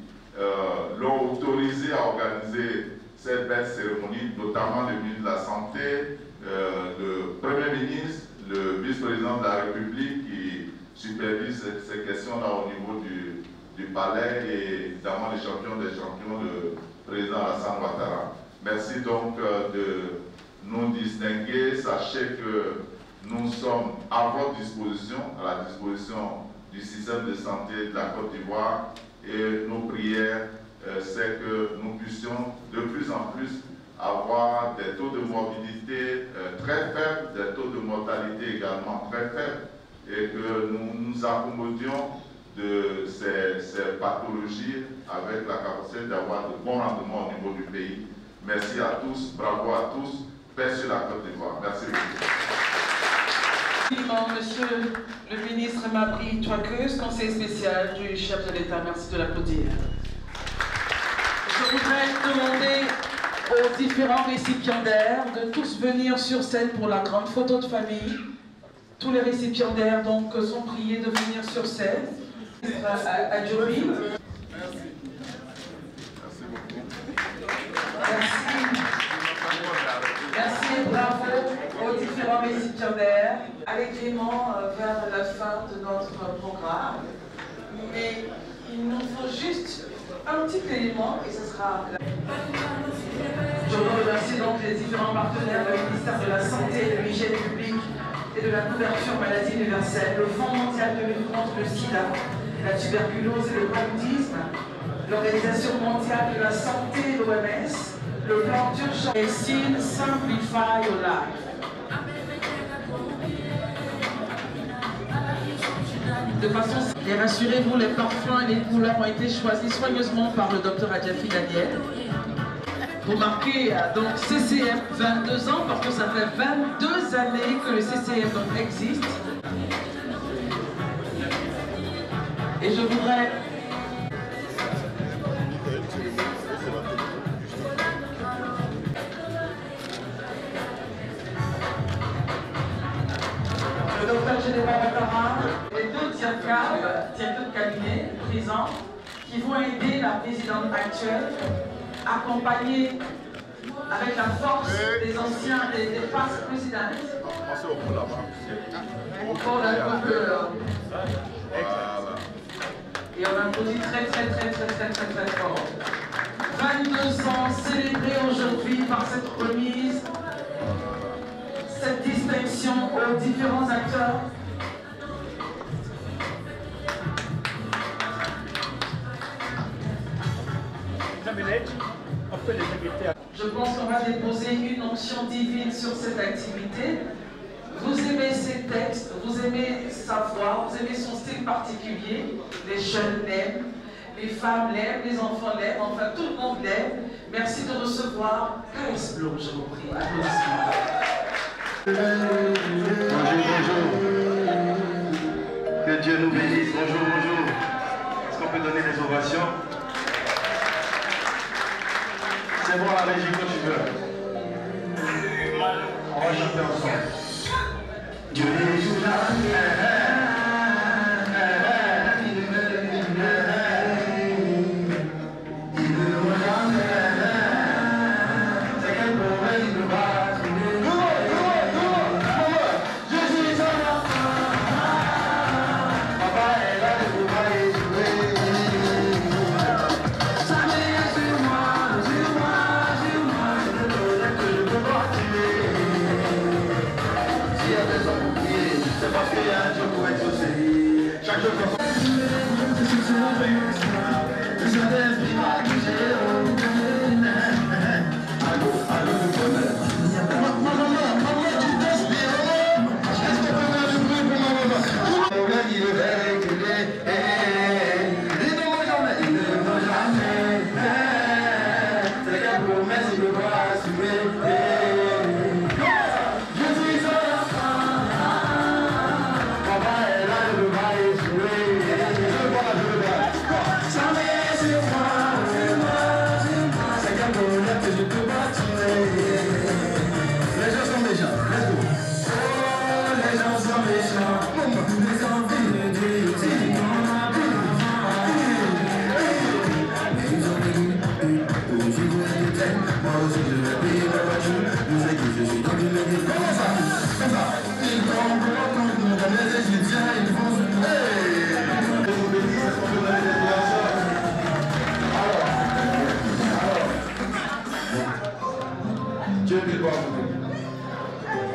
l'ont autorisé à organiser cette belle cérémonie, notamment le ministre de la Santé, le Premier ministre, le vice-président de la République qui supervise ces questions-là au niveau du palais et évidemment les champions des champions, le président Alassane Ouattara. Merci donc de nous distinguer. Sachez que nous sommes à votre disposition, à la disposition du système de santé de la Côte d'Ivoire et nos prières c'est que nous puissions de plus en plus avoir des taux de morbidité très faibles, des taux de mortalité également très faibles, et que nous nous accommodions de ces pathologies avec la capacité d'avoir de bons rendements au niveau du pays. Merci à tous, bravo à tous, paix sur la Côte d'Ivoire. Merci beaucoup. Monsieur le ministre Mabry Touakeuse, conseiller spécial du chef de l'État, merci de l'applaudir. Je voudrais demander aux différents récipiendaires de tous venir sur scène pour la grande photo de famille. Tous les récipiendaires donc sont priés de venir sur scène. À Djobi. Merci. Merci beaucoup. Merci. Merci et bravo aux différents récipiendaires. Allègrement vers la fin de notre programme. Mais il nous faut juste un petit élément et ce sera... Je remercie donc les différents partenaires, le ministère de la Santé, de l'Hygiène publique et de la couverture maladie universelle, le Fonds mondial de lutte contre le sida, la tuberculose et le paludisme, l'Organisation mondiale de la santé, l'OMS, le plan d'urgence Medicine Simplify Your Life. De façon, et rassurez-vous, les parfums et les couleurs ont été choisis soigneusement par le Dr Adjafi Daniel. Pour marquer donc CCM 22 ans, parce que ça fait 22 années que le CCM donc existe. Et je voudrais... Le docteur général Ouattara, les deux directeurs de cabinet présents, qui vont aider la présidente actuelle à accompagner avec la force des anciens, des past présidents. Encore la couleur. Et on applaudit très fort. 22 ans célébrés aujourd'hui par cette remise, cette distinction aux différents acteurs. Je pense qu'on va déposer une onction divine sur cette activité. Vous aimez ses textes, vous aimez sa voix, vous aimez son style particulier. Les jeunes l'aiment, les femmes l'aiment, les enfants l'aiment, enfin tout le monde l'aime. Merci de recevoir KS Blum, je vous prie. Applaudissements. Bonjour. Que Dieu nous bénisse. Bonjour. Est-ce qu'on peut donner des ovations? C'est bon la régie quand tu veux. On va chanter ensemble. Dieu est toujours là.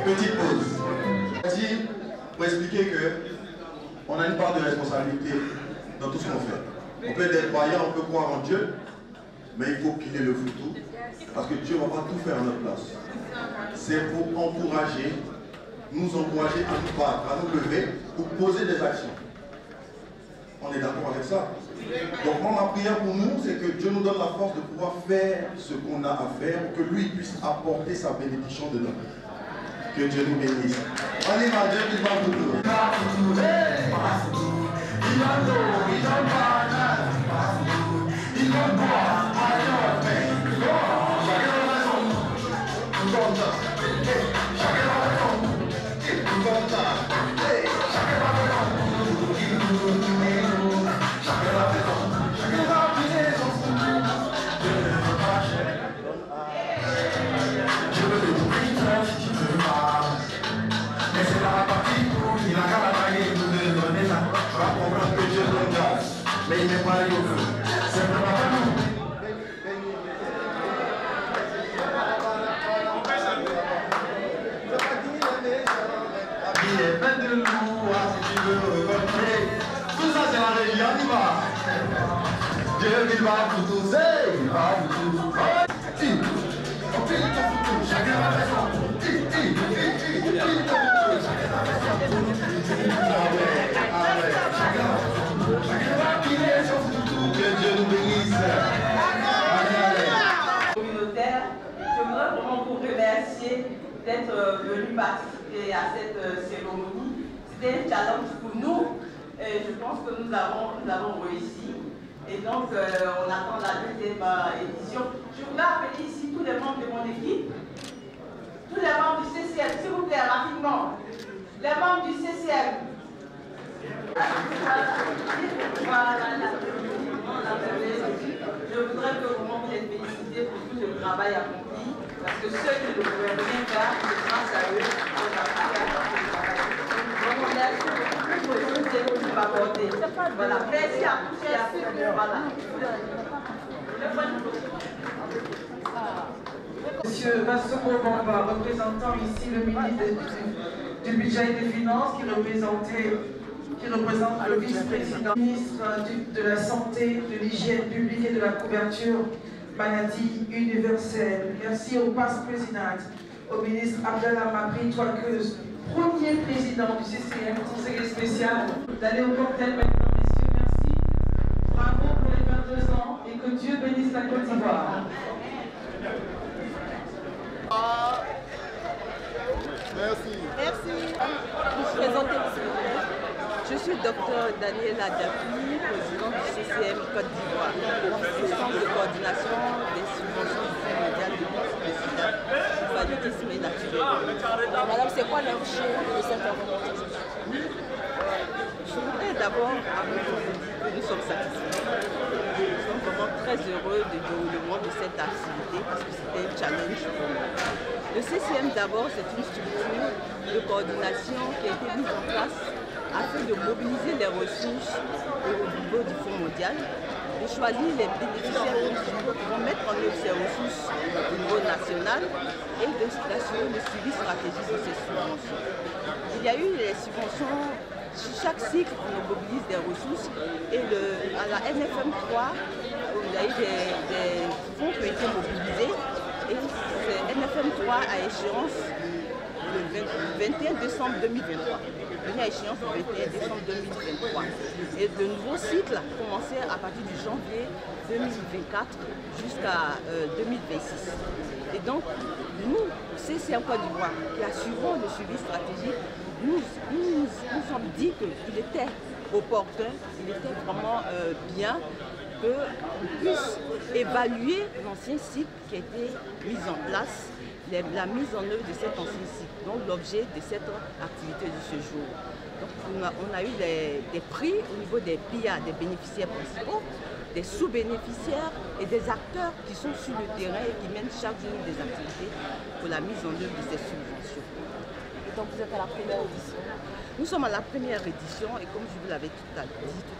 Petite pause. Pour expliquer qu'on a une part de responsabilité dans tout ce qu'on fait. On peut être croyant, on peut croire en Dieu, mais il faut piler le foutu, parce que Dieu ne va pas tout faire à notre place. C'est pour encourager, nous encourager à nous battre, à nous lever, pour poser des actions. On est d'accord avec ça? Donc moi, ma prière pour nous, c'est que Dieu nous donne la force de pouvoir faire ce qu'on a à faire, pour que lui puisse apporter sa bénédiction dedans. Que Dieu nous bénisse. On y va, Dieu qui va pour nous. Mais il n'est pas allé au feu. C'est vraiment pas nous. Il est plein de loups, si tu veux rencontrer. Tout ça, c'est la région, on y va. Dieu, il va pour tous, il va pour tous. On fait le temps pour tout, chacun va faire son. Communautaire, je voudrais vraiment vous remercier d'être venu participer à cette cérémonie. C'était un challenge pour nous et je pense que nous avons réussi. Et donc, on attend la deuxième édition. Je voudrais appeler ici tous les membres de mon équipe, tous les membres du CCM, s'il vous plaît, rapidement. Les membres du CCM. Je voudrais que vraiment vous êtes félicités pour tout le travail accompli, parce que ceux qui ne pouvaient rien faire, c'est grâce à eux qu'on a pu faire ce travail. Donc on merci pour tout ce que vous m'accordez. Voilà, merci à tous et à tous. Voilà. Monsieur Bassoko Bamba, représentant ici le ministre du Budget et des Finances, qui représente le vice-président, ministre de la Santé, de l'Hygiène publique et de la couverture maladie universelle. Merci au passe-présidente, au ministre Abdallah Mabri Touakeuse, premier président du CCM, conseiller spécial, d'aller au cocktail maintenant, messieurs, merci. Bravo pour les 22 ans et que Dieu bénisse la Côte d'Ivoire. Merci. Merci. Vous présentez, s'il vous plaît. Je suis Dr Daniel Adjafi, président du CCM Côte d'Ivoire, du Centre de coordination des subventions du Fonds mondial de lutte contre le sida, du paludisme et naturel. Madame, c'est quoi l'objet de cette intervention? Je voudrais d'abord vous dire que nous sommes satisfaits. Nous sommes vraiment très heureux du déroulement de cette activité parce que c'était un challenge pour nous. Le CCM d'abord, c'est une structure de coordination qui a été mise en place afin de mobiliser les ressources au niveau du Fonds mondial, de choisir les bénéficiaires qui vont mettre en œuvre ces ressources au niveau national et d'assurer le suivi stratégique de ces subventions. Il y a eu les subventions, chaque cycle on mobilise des ressources et à la NFM 3, il y a eu des fonds qui ont été mobilisés et NFM 3 à échéance le 21 décembre 2023. Venu à échéance le 21 décembre 2023. Et le nouveau cycle a commencé à partir du janvier 2024 jusqu'à 2026. Et donc, nous, CCM Côte d'Ivoire, qui assurons le suivi stratégique, nous sommes dit qu'il était opportun, il était vraiment bien qu'on puisse évaluer l'ancien cycle qui a été mis en place, la mise en œuvre de cet ancien cycle, donc l'objet de cette activité de ce jour. Donc on a eu des prix au niveau des PIA, des bénéficiaires principaux, des sous-bénéficiaires et des acteurs qui sont sur le terrain et qui mènent chaque jour des activités pour la mise en œuvre de ces subventions. Et donc vous êtes à la première édition? Nous sommes à la première édition et comme je vous l'avais dit tout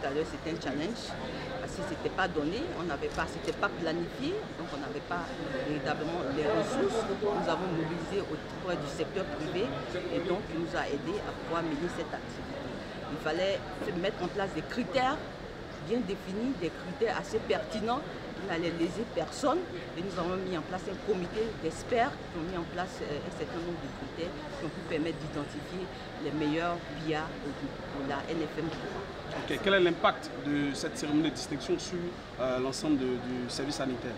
à l'heure, c'était un challenge parce que ce n'était pas donné, c'était pas planifié, donc on n'avait pas véritablement les ressources. Nous avons mobilisé auprès du secteur privé et donc il nous a aidé à pouvoir mener cette activité. Il fallait mettre en place des critères bien définis, des critères assez pertinents n'allait léser personne. Et nous avons mis en place un comité d'experts qui ont mis en place un certain nombre de critères qui ont pu permettre d'identifier les meilleurs via la NFM 3. Okay. Quel est l'impact de cette cérémonie de distinction sur l'ensemble du service sanitaire?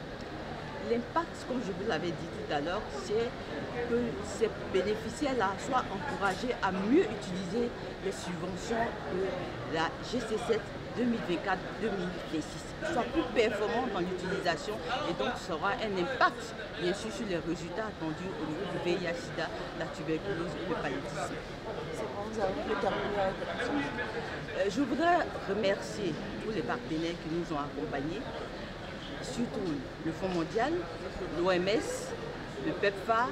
L'impact, comme je vous l'avais dit tout à l'heure, c'est que ces bénéficiaires-là soient encouragés à mieux utiliser les subventions de la GC7 2024-2026, soient plus performants dans l'utilisation et donc ça aura un impact bien sûr sur les résultats attendus au niveau du VIH-Sida, la tuberculose et le paludisme. C'est bon, vous avez pu terminer avec la question. Je voudrais remercier tous les partenaires qui nous ont accompagnés, surtout le Fonds mondial, l'OMS, le PEPFAR,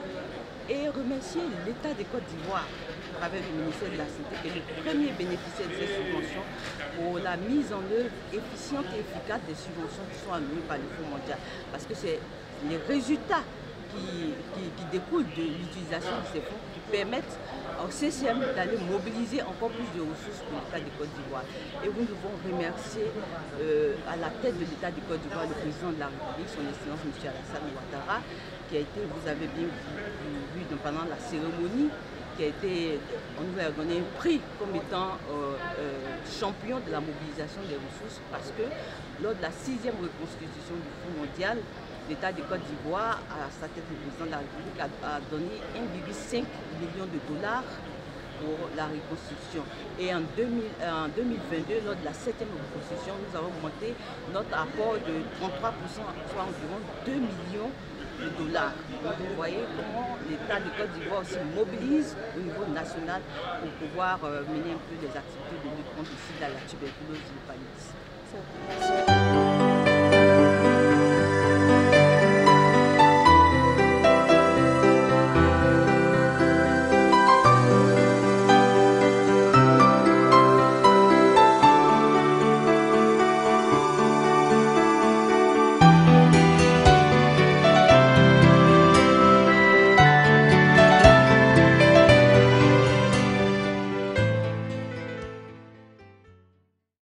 et remercier l'État de Côte d'Ivoire à travers le ministère de la Santé, qui est le premier bénéficiaire de ces subventions pour la mise en œuvre efficiente et efficace des subventions qui sont allouées par le Fonds mondial. Parce que c'est les résultats qui découlent de l'utilisation de ces fonds qui permettent au CCM d'aller mobiliser encore plus de ressources pour l'État de Côte d'Ivoire. Et nous devons remercier à la tête de l'État de Côte d'Ivoire le président de la République, son Excellence M. Alassane Ouattara, qui a été, vous avez bien vu pendant la cérémonie, on nous a donné un prix comme étant champion de la mobilisation des ressources parce que lors de la 6e reconstitution du Fonds mondial, l'État de Côte d'Ivoire, à sa tête, le président de la République, a donné 1,5 million de dollars pour la reconstruction. Et en 2022, lors de la 7e reconstruction, nous avons augmenté notre apport de 33%, soit environ 2 millions de dollars. Donc vous voyez comment l'État de Côte d'Ivoire aussi mobilise au niveau national pour pouvoir mener un peu les activités de lutte contre le sida, la tuberculose et le paludisme.